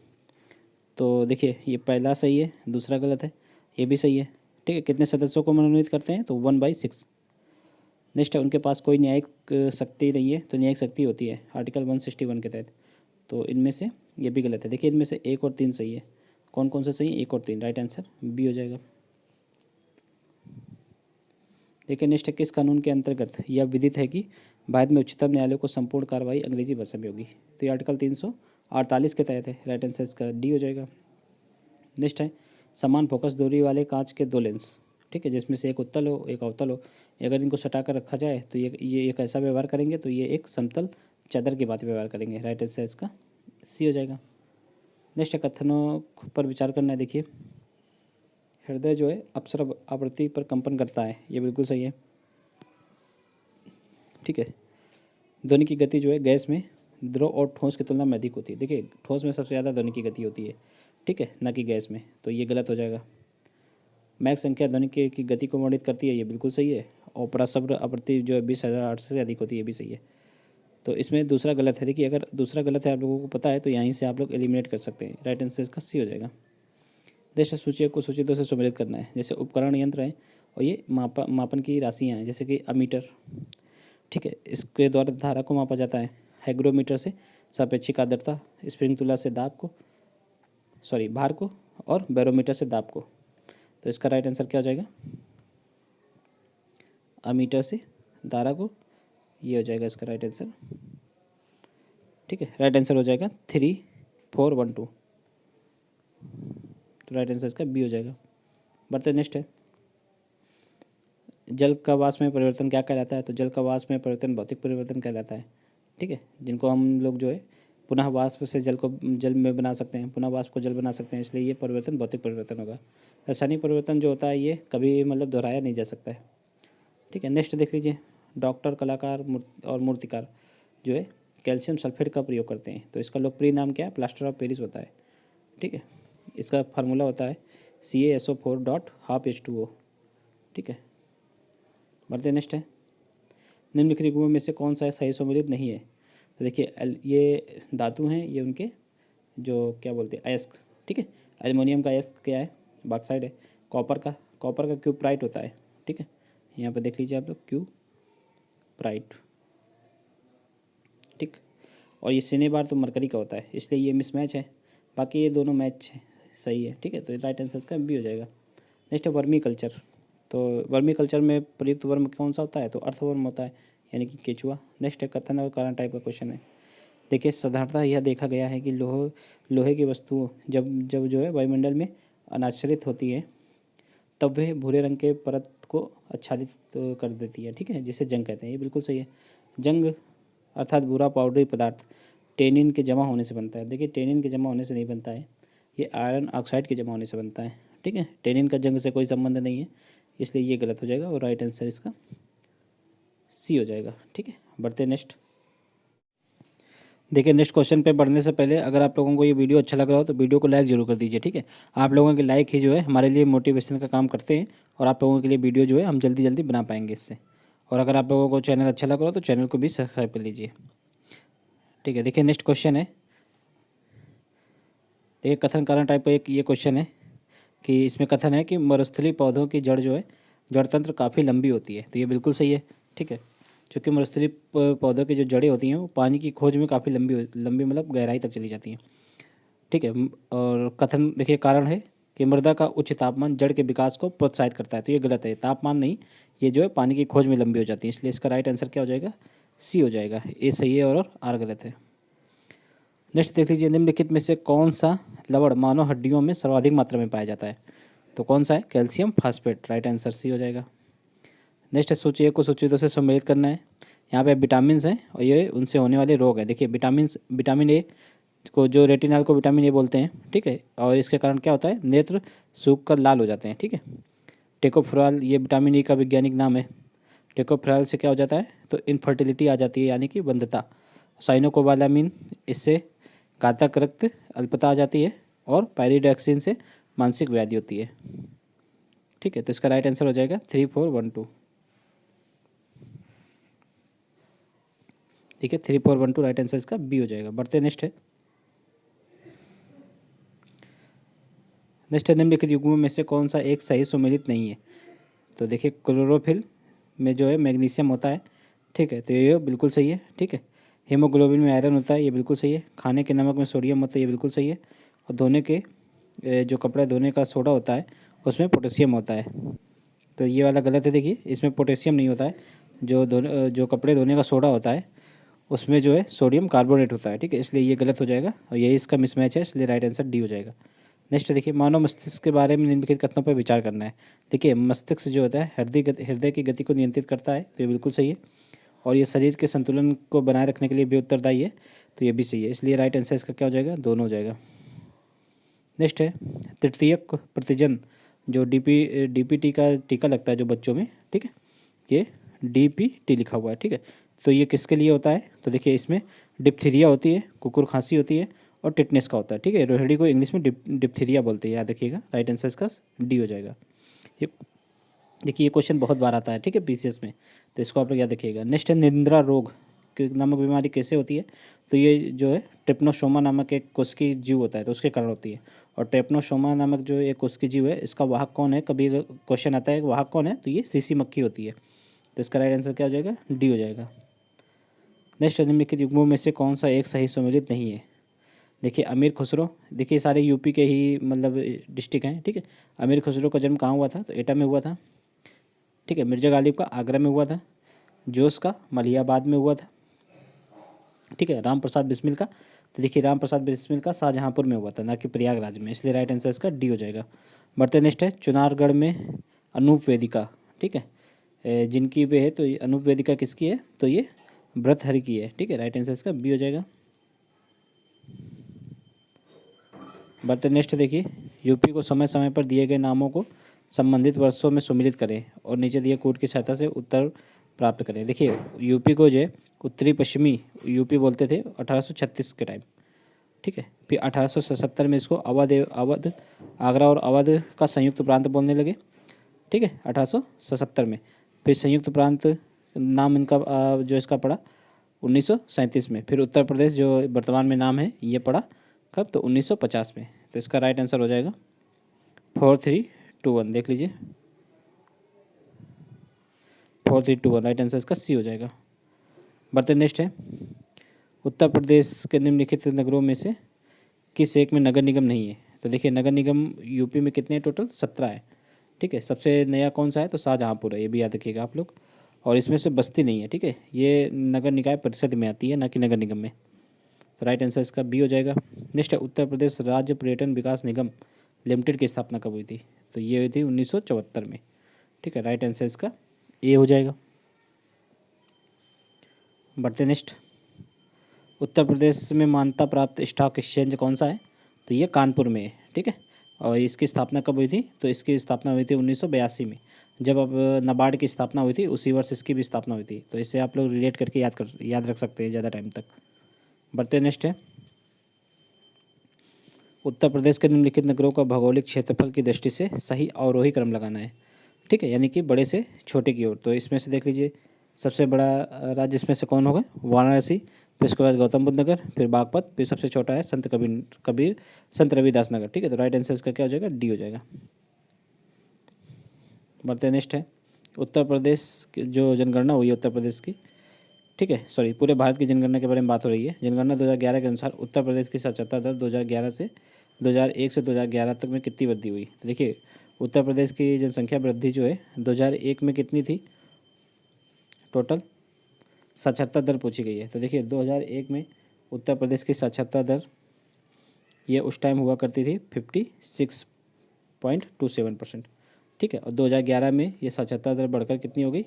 तो देखिए ये पहला सही है, दूसरा गलत है, ये भी सही है। ठीक है, कितने सदस्यों को मनोनीत करते हैं, तो 1/6। नेक्स्ट है, उनके पास कोई न्यायिक शक्ति नहीं है, तो न्यायिक शक्ति होती है आर्टिकल 161 के तहत। तो इनमें से ये भी गलत है, देखिए इनमें से 1 और 3 सही है। कौन कौन से सही है, 1 और 3, राइट आंसर बी हो जाएगा। देखिए नेक्स्ट है, किस कानून के अंतर्गत यह विदित है कि भारत में उच्चतम न्यायालय को संपूर्ण कार्रवाई अंग्रेजी भाषा में होगी। तो ये आर्टिकल 348 के तहत है, राइट आंसर इसका डी हो जाएगा। नेक्स्ट है, समान फोकस दूरी वाले कांच के 2 लेंस, ठीक है, जिसमें से एक उत्तल हो एक अवतल हो, अगर इनको सटा कर रखा जाए तो ये एक ऐसा व्यवहार करेंगे, तो ये एक समतल चादर की बात व्यवहार करेंगे, राइट आंसर इसका सी हो जाएगा। नेक्स्ट है, कथनों पर विचार करना है। देखिए हृदय जो है अप्सर आवृत्ति पर कंपन करता है, ये बिल्कुल सही है। ठीक है, ध्वनि की गति जो है गैस में द्रव और ठोस की तुलना में अधिक होती है। देखिए ठोस में सबसे ज़्यादा ध्वनि की गति होती है, ठीक है, न कि गैस में, तो ये गलत हो जाएगा। मैक संख्या ध्वनि की गति को वर्णित करती है, ये बिल्कुल सही है। और प्रसव्र आवृत्ति जो है 20,800 से अधिक होती है, ये भी सही है। तो इसमें दूसरा गलत है। देखिए अगर दूसरा गलत है आप लोगों को पता है तो यहीं से आप लोग एलिमिनेट कर सकते हैं, राइट आंसर इसका सी हो जाएगा। जैसे सूचक को सूचितों से सम्मिलित करना है, जैसे उपकरण यंत्र हैं और ये मापन की राशियाँ हैं, जैसे कि अमीटर, ठीक है, इसके द्वारा धारा को मापा जाता है। हाइग्रोमीटर से सापेक्षिक आर्द्रता, स्प्रिंग तुला से दाब को, सॉरी भार को और बैरोमीटर से दाब को। तो इसका राइट आंसर क्या हो जाएगा, अमीटर से धारा को, ये हो जाएगा इसका राइट आंसर। ठीक है, राइट आंसर हो जाएगा 3412। तो राइट आंसर इसका बी हो जाएगा। बढ़ते नेक्स्ट है, जल का वाष्प में परिवर्तन क्या कहलाता है। तो जल का वाष्प में परिवर्तन भौतिक परिवर्तन कहलाता है। ठीक है, जिनको हम लोग जो है पुनः वाष्प से जल को जल में बना सकते हैं, पुनः वाष्प को जल बना सकते हैं, इसलिए ये परिवर्तन भौतिक परिवर्तन होगा। रासायनिक परिवर्तन जो होता है ये कभी मतलब दोहराया नहीं जा सकता है। ठीक है, नेक्स्ट देख लीजिए, डॉक्टर, कलाकार और मूर्तिकार जो है कैल्शियम सल्फेट का प्रयोग करते हैं। तो इसका लोकप्रिय नाम क्या है, प्लास्टर ऑफ पेरिस होता है। ठीक है, इसका फार्मूला होता है CaSO4.12H2O। ठीक है, बढ़ते नेक्स्ट है, निम्नलिखित युग्मों में से कौन सा सही सम्मिलित नहीं है। तो देखिए ये धातु हैं, ये उनके जो क्या बोलते हैं अयस्क। ठीक है, एल्युमिनियम का अयस्क क्या है, बॉक्साइड है। कॉपर का क्यूप्राइट होता है। ठीक है, यहाँ पर देख लीजिए आप लोग क्यूप्राइट। ठीक, और ये सिनेबार तो मरकरी का होता है, इसलिए ये मिसमैच है, बाकी ये दोनों मैच है, सही है। ठीक है, तो राइट आंसर इसका बी हो जाएगा। नेक्स्ट है वर्मी कल्चर। तो वर्मी कल्चर में प्रयुक्त वर्म कौन सा होता है, तो अर्थवर्म होता है, यानी कि केचुआ। नेक्स्ट है कथन और कारण टाइप का क्वेश्चन है। देखिए साधारणतः यह देखा गया है कि लोहे की वस्तुओं जब जब जो है वायुमंडल में अनाच्छादित होती है तब वह भूरे रंग के परत को आच्छादित कर देती है। ठीक है, जिसे जंग कहते हैं, ये बिल्कुल सही है। जंग अर्थात भूरा पाउडरी पदार्थ टेनिन के जमा होने से बनता है। देखिए टेनिन के जमा होने से नहीं बनता है, ये आयरन ऑक्साइड के जमा होने से बनता है। ठीक है, टेनिन का जंग से कोई संबंध नहीं है, इसलिए ये गलत हो जाएगा और राइट आंसर इसका सी हो जाएगा। ठीक है, बढ़ते नेक्स्ट। देखिए नेक्स्ट क्वेश्चन पे बढ़ने से पहले अगर आप लोगों को ये वीडियो अच्छा लग रहा हो तो वीडियो को लाइक जरूर कर दीजिए। ठीक है, आप लोगों के लाइक ही जो है हमारे लिए मोटिवेशन का काम करते हैं और आप लोगों के लिए वीडियो जो है हम जल्दी जल्दी बना पाएंगे इससे। और अगर आप लोगों को चैनल अच्छा लग रहा हो तो चैनल को भी सब्सक्राइब कर लीजिए। ठीक है, देखिए नेक्स्ट क्वेश्चन है, देखिए कथन कारण टाइप का एक ये क्वेश्चन है कि इसमें कथन है कि मरुस्थलीय पौधों की जड़ जो है जड़ तंत्र काफ़ी लंबी होती है। तो ये बिल्कुल सही है। ठीक है, चूँकि मरुस्थलीय पौधों की जो जड़ें होती हैं वो पानी की खोज में काफ़ी लंबी मतलब गहराई तक चली जाती हैं। ठीक है, और कथन देखिए कारण है कि मृदा का उच्च तापमान जड़ के विकास को प्रोत्साहित करता है। तो ये गलत है, तापमान नहीं, ये जो है पानी की खोज में लंबी हो जाती है, इसलिए इसका राइट आंसर क्या हो जाएगा, सी हो जाएगा। ए सही है और आर गलत है। नेक्स्ट देख लीजिए, निम्नलिखित में से कौन सा लवण मानव हड्डियों में सर्वाधिक मात्रा में पाया जाता है। तो कौन सा है, calcium phosphate. Right answer C हो जाएगा। नेक्स्ट है सूची ए को सूची दो से सम्मिलित करना है। यहाँ पे विटामिन हैं और ये उनसे होने वाले रोग हैं। देखिए विटामिन ए को जो रेटिनॉल को विटामिन ए बोलते हैं। ठीक है, और इसके कारण क्या होता है, नेत्र सूख कर लाल हो जाते हैं। ठीक है, टेकोफ्राल ये विटामिन ई का वैज्ञानिक नाम है। टेकोफ्राल से क्या हो जाता है, तो इनफर्टिलिटी आ जाती है, यानी कि बंधता। साइनोकोबालामिन इससे घातक रक्त अल्पता आ जाती है और पायरिडॉक्सिन से मानसिक व्याधि होती है। ठीक है, तो इसका राइट आंसर हो जाएगा 3412। ठीक है, 3412 राइट आंसर इसका बी हो जाएगा। बढ़ते नेक्स्ट है, नेक्स्ट है निम्नलिखित युग्मों में से कौन सा एक सही सुमेलित नहीं है। तो देखिए क्लोरोफिल में जो है मैग्नीशियम होता है। ठीक है, तो ये बिल्कुल सही है। ठीक है, हीमोग्लोबिन में आयरन होता है, ये बिल्कुल सही है। खाने के नमक में सोडियम होता है, ये बिल्कुल सही है। और धोने के जो कपड़ा धोने का सोडा होता है उसमें पोटेशियम होता है। तो ये वाला गलत है, देखिए इसमें पोटेशियम नहीं होता है। जो कपड़े धोने का सोडा होता है उसमें जो है सोडियम कार्बोनेट होता है। ठीक है, इसलिए ये गलत हो जाएगा और यही इसका मिसमैच है, इसलिए राइट आंसर डी हो जाएगा। नेक्स्ट देखिए, मानव मस्तिष्क के बारे में निम्नलिखित कथनों पर विचार करना है। देखिए मस्तिष्क जो होता है हृदय की गति को नियंत्रित करता है, तो ये बिल्कुल सही है। और ये शरीर के संतुलन को बनाए रखने के लिए भी उत्तरदायी है, तो ये भी सही है, इसलिए राइट आंसर इसका क्या हो जाएगा, दोनों हो जाएगा। नेक्स्ट है तृतीयक प्रतिजन जो डीपीटी का टीका लगता है जो बच्चों में। ठीक है, ये डीपीटी लिखा हुआ है। ठीक है, तो ये किसके लिए होता है, तो देखिए इसमें डिप्थीरिया होती है, कुकुर खांसी होती है और टिटनेस का होता है। ठीक है, रोहिणी को इंग्लिश में डिप्थीरिया बोलते हैं, याद रखिएगा। राइट आंसर इसका डी हो जाएगा। ये देखिए ये क्वेश्चन बहुत बार आता है। ठीक है, पीसीएस में, तो इसको आप लोग याद रखिएगा। नेक्स्ट है निंद्रा रोग नामक बीमारी कैसे होती है। तो ये जो है ट्रिप्नोसोमा नामक एक कोशिकीय जीव होता है, तो उसके कारण होती है। और ट्रिप्नोसोमा नामक जो एक कोशिकीय जीव है इसका वाहक कौन है, कभी क्वेश्चन आता है वाहक कौन है, तो ये सीसी मक्खी होती है। तो इसका राइट आंसर क्या हो जाएगा, डी हो जाएगा। नेक्स्ट निम्नलिखित युग्मों में से कौन सा एक सही सम्मिलित नहीं है। देखिए अमीर खुसरो, देखिए सारे यूपी के ही मतलब डिस्ट्रिक्ट हैं, ठीक है। अमीर खुसरो का जन्म कहाँ हुआ था, तो एटा में हुआ था, ठीक है। मिर्ज़ा गालिब का आगरा में हुआ था। जोश का मलिहाबाद में हुआ था, ठीक है। राम प्रसाद बिस्मिल का, तो देखिए राम प्रसाद बिस्मिल का शाहजहाँपुर में हुआ था, ना कि प्रयागराज में, इसलिए राइट आंसर इसका डी हो जाएगा। बढ़ते नेक्स्ट है चुनारगढ़ में अनूप वेदिका, ठीक है। जिनकी वे है, तो ये अनूप वेदिका किसकी है, तो ये भर्तृहरि की है, ठीक है। राइट आंसर इसका बी हो जाएगा। बढ़ते नेक्स्ट देखिए, यूपी को समय समय पर दिए गए नामों को संबंधित वर्षों में सम्मिलित करें और नीचे दिए कोड की सहायता से उत्तर प्राप्त करें। देखिए यूपी को जो है उत्तरी पश्चिमी यूपी बोलते थे 1836 के टाइम, ठीक है। फिर 1877 में इसको अवध आगरा और अवध का संयुक्त प्रांत बोलने लगे, ठीक है, 1877 में। फिर संयुक्त प्रांत नाम इनका जो इसका पड़ा 1937 में। फिर उत्तर प्रदेश जो वर्तमान में नाम है ये पड़ा कब, तो 1950 में। तो इसका राइट आंसर हो जाएगा 4321, देख लीजिए 4321, राइट आंसर इसका सी हो जाएगा। बढ़ते नेक्स्ट है, उत्तर प्रदेश के निम्नलिखित नगरों में से किस एक में नगर निगम नहीं है। तो देखिए नगर निगम यूपी में कितने टोटल 17 है, ठीक है। सबसे नया कौन सा है, तो शाहजहाँपुर है, ये भी याद रखिएगा आप लोग। और इसमें से बस्ती नहीं है, ठीक है। ये नगर निकाय परिषद में आती है, ना कि नगर निगम में। तो राइट आंसर इसका बी हो जाएगा। नेक्स्ट है, उत्तर प्रदेश राज्य पर्यटन विकास निगम लिमिटेड की स्थापना कब हुई थी, तो ये हुई थी 1974 में, ठीक है। राइट आंसर इसका ए हो जाएगा। बढ़ते नेक्स्ट, उत्तर प्रदेश में मान्यता प्राप्त स्टॉक एक्सचेंज कौन सा है, तो ये कानपुर में है, ठीक है। और इसकी स्थापना कब हुई थी, तो इसकी स्थापना हुई थी 1982 में, जब अब नाबार्ड की स्थापना हुई थी उसी वर्ष इसकी भी स्थापना हुई थी। तो इससे आप लोग रिलेट करके याद रख सकते हैं ज़्यादा टाइम तक। बढ़ते नेक्स्ट है, उत्तर प्रदेश के निम्नलिखित नगरों का भौगोलिक क्षेत्रफल की दृष्टि से सही अवरोही क्रम लगाना है, ठीक है, यानी कि बड़े से छोटे की ओर। तो इसमें से देख लीजिए सबसे बड़ा राज्य इसमें से कौन होगा, वाराणसी, फिर उसके बाद गौतम बुद्ध नगर, फिर बागपत, फिर सबसे छोटा है संत कबीर संत रविदास नगर, ठीक है। तो राइट आंसर इसका क्या हो जाएगा, डी हो जाएगा। बढ़ते नेक्स्ट है, उत्तर प्रदेश की जो जनगणना हुई है उत्तर प्रदेश की, ठीक है, सॉरी पूरे भारत की जनगणना के बारे में बात हो रही है। जनगणना 2011 के अनुसार उत्तर प्रदेश की साक्षरता दर 2011 से 2001 से 2011 तक में कितनी वृद्धि हुई। तो देखिए उत्तर प्रदेश की जनसंख्या वृद्धि जो है 2001 में कितनी थी, टोटल साक्षरता दर पूछी गई है। तो देखिए 2001 में उत्तर प्रदेश की साक्षरता दर ये उस टाइम हुआ करती थी 56.27%, ठीक है। और 2011 में ये साक्षरता दर बढ़कर कितनी हो गई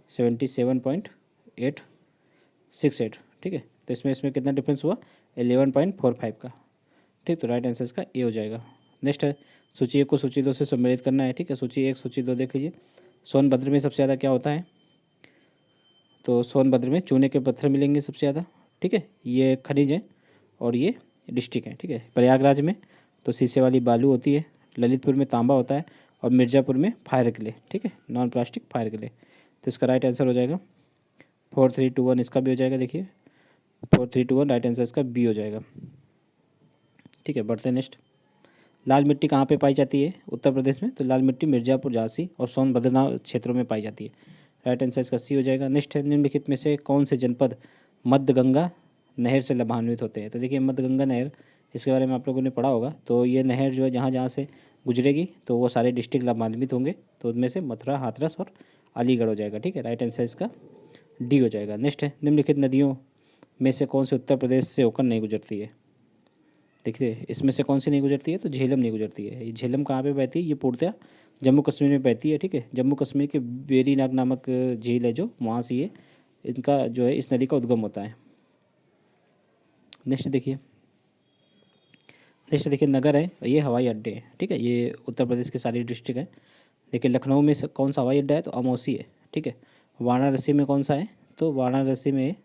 77.868, ठीक है। तो इसमें इसमें कितना डिफरेंस हुआ 11.45 का, ठीक। तो राइट आंसर इसका ए हो जाएगा। नेक्स्ट है, सूची 1 को सूची 2 से सम्मिलित करना है, ठीक है। सूची 1 सूची 2 देख लीजिए। सोनभद्र में सबसे ज़्यादा क्या होता है, तो सोनभद्र में चूने के पत्थर मिलेंगे सबसे ज़्यादा, ठीक है। ये खनिज है और ये डिस्ट्रिक्ट है, ठीक है। प्रयागराज में तो शीशे वाली बालू होती है, ललितपुर में तांबा होता है और मिर्ज़ापुर में फायर किले, ठीक है, नॉन प्लास्टिक फायर किले। तो इसका राइट आंसर हो जाएगा 4321, इसका भी हो जाएगा। देखिए 4321 राइट आंसर इसका बी हो जाएगा, ठीक है। बढ़ते नेक्स्ट, लाल मिट्टी कहाँ पे पाई जाती है उत्तर प्रदेश में, तो लाल मिट्टी मिर्ज़ापुर, झांसी और सोनभद्र क्षेत्रों में पाई जाती है। राइट आंसर इसका सी हो जाएगा। नेक्स्ट है, निम्नलिखित में से कौन से जनपद मध्य गंगा नहर से लाभान्वित होते हैं। तो देखिए मध्य गंगा नहर, इसके बारे में आप लोगों ने पढ़ा होगा। तो ये नहर जो है जहाँ जहाँ से गुजरेगी तो वो सारे डिस्ट्रिक्ट लाभान्वित होंगे। तो उनमें से मथुरा, हाथरस और अलीगढ़ हो जाएगा, ठीक है। राइट आंसर इसका डी हो जाएगा। नेक्स्ट है, निम्नलिखित नदियों में से कौन से उत्तर प्रदेश से होकर नहीं गुजरती है। देखिए इसमें से कौन सी नहीं गुजरती है, तो झेलम नहीं गुजरती है। ये झेलम कहाँ पे बहती है, ये पूर्णतः जम्मू कश्मीर में बहती है, ठीक है। जम्मू कश्मीर के वेरीनाग नामक झील है जो, वहाँ से ये इनका जो है इस नदी का उद्गम होता है। नेक्स्ट देखिए, नेक्स्ट देखिए नगर है, ये हवाई अड्डे हैं, ठीक है। ये उत्तर प्रदेश की सारी डिस्ट्रिक्ट है। देखिए लखनऊ में कौन सा हवाई अड्डा है, तो अमौसी है, ठीक है। वाराणसी में कौन सा है, तो वाराणसी में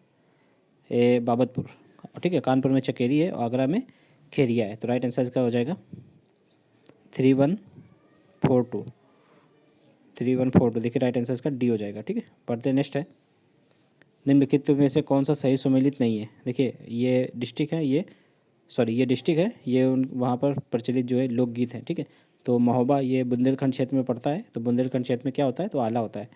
बाबतपुर, ठीक है। कानपुर में चकेरी है, आगरा में खेरिया है। तो राइट आंसर इसका हो जाएगा 3142, 3142। देखिए राइट आंसर इसका डी हो जाएगा, ठीक है। पढ़ते नेक्स्ट है, निम्नलिखित में से कौन सा सही सुमेलित नहीं है। देखिए ये डिस्ट्रिक्ट है, ये डिस्ट्रिक्ट है, ये वहाँ पर प्रचलित जो है लोकगीत है, ठीक है। तो महोबा ये बुंदेलखंड क्षेत्र में पड़ता है। तो बुंदेलखंड क्षेत्र में क्या होता है, तो आला होता है,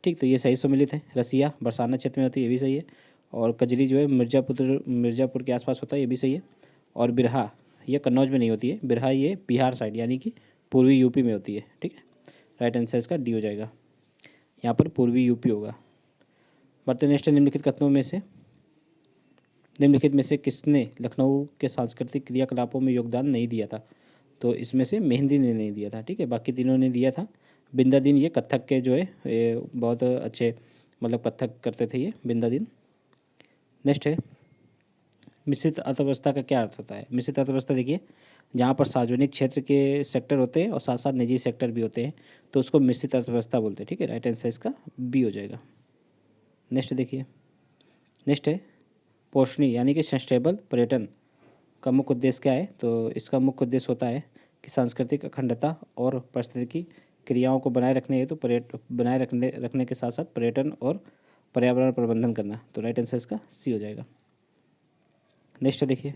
ठीक। तो ये सही सुमेलित है। रसिया बरसाना क्षेत्र में होती है, ये भी सही है। और कजरी जो है मिर्ज़ापुर के आसपास होता है, ये भी सही है। और बिरहा ये कन्नौज में नहीं होती है, बिरहा ये बिहार साइड यानी कि पूर्वी यूपी में होती है। ठीक है, राइट आंसर इसका डी हो जाएगा, यहाँ पर पूर्वी यूपी होगा। बढ़ते नेक्स्ट, निम्नलिखित में से किसने लखनऊ के सांस्कृतिक क्रियाकलापों में योगदान नहीं दिया था? तो इसमें से मेहंदी ने नहीं दिया था। ठीक है, बाकी तीनों ने दिया था। बिंदादीन ये कथक के जो है ये बहुत अच्छे मतलब कथक करते थे ये बिंदादीन। नेक्स्ट है, मिश्रित अर्थव्यवस्था का क्या अर्थ होता है? मिश्रित अर्थव्यवस्था देखिए, जहाँ पर सार्वजनिक क्षेत्र के सेक्टर होते हैं और साथ साथ निजी सेक्टर भी होते हैं, तो उसको मिश्रित अर्थव्यवस्था बोलते हैं। ठीक है, राइट आंसर इसका बी हो जाएगा। नेक्स्ट देखिए, नेक्स्ट है पोषणी यानी कि सस्टेनेबल पर्यटन का मुख्य उद्देश्य क्या है? तो इसका मुख्य उद्देश्य होता है कि सांस्कृतिक अखंडता और पारिस्थितिकी क्रियाओं को बनाए रखने हेतु बनाए रखने के साथ साथ पर्यटन और पर्यावरण प्रबंधन करना। तो राइट आंसर इसका सी हो जाएगा। नेक्स्ट देखिए,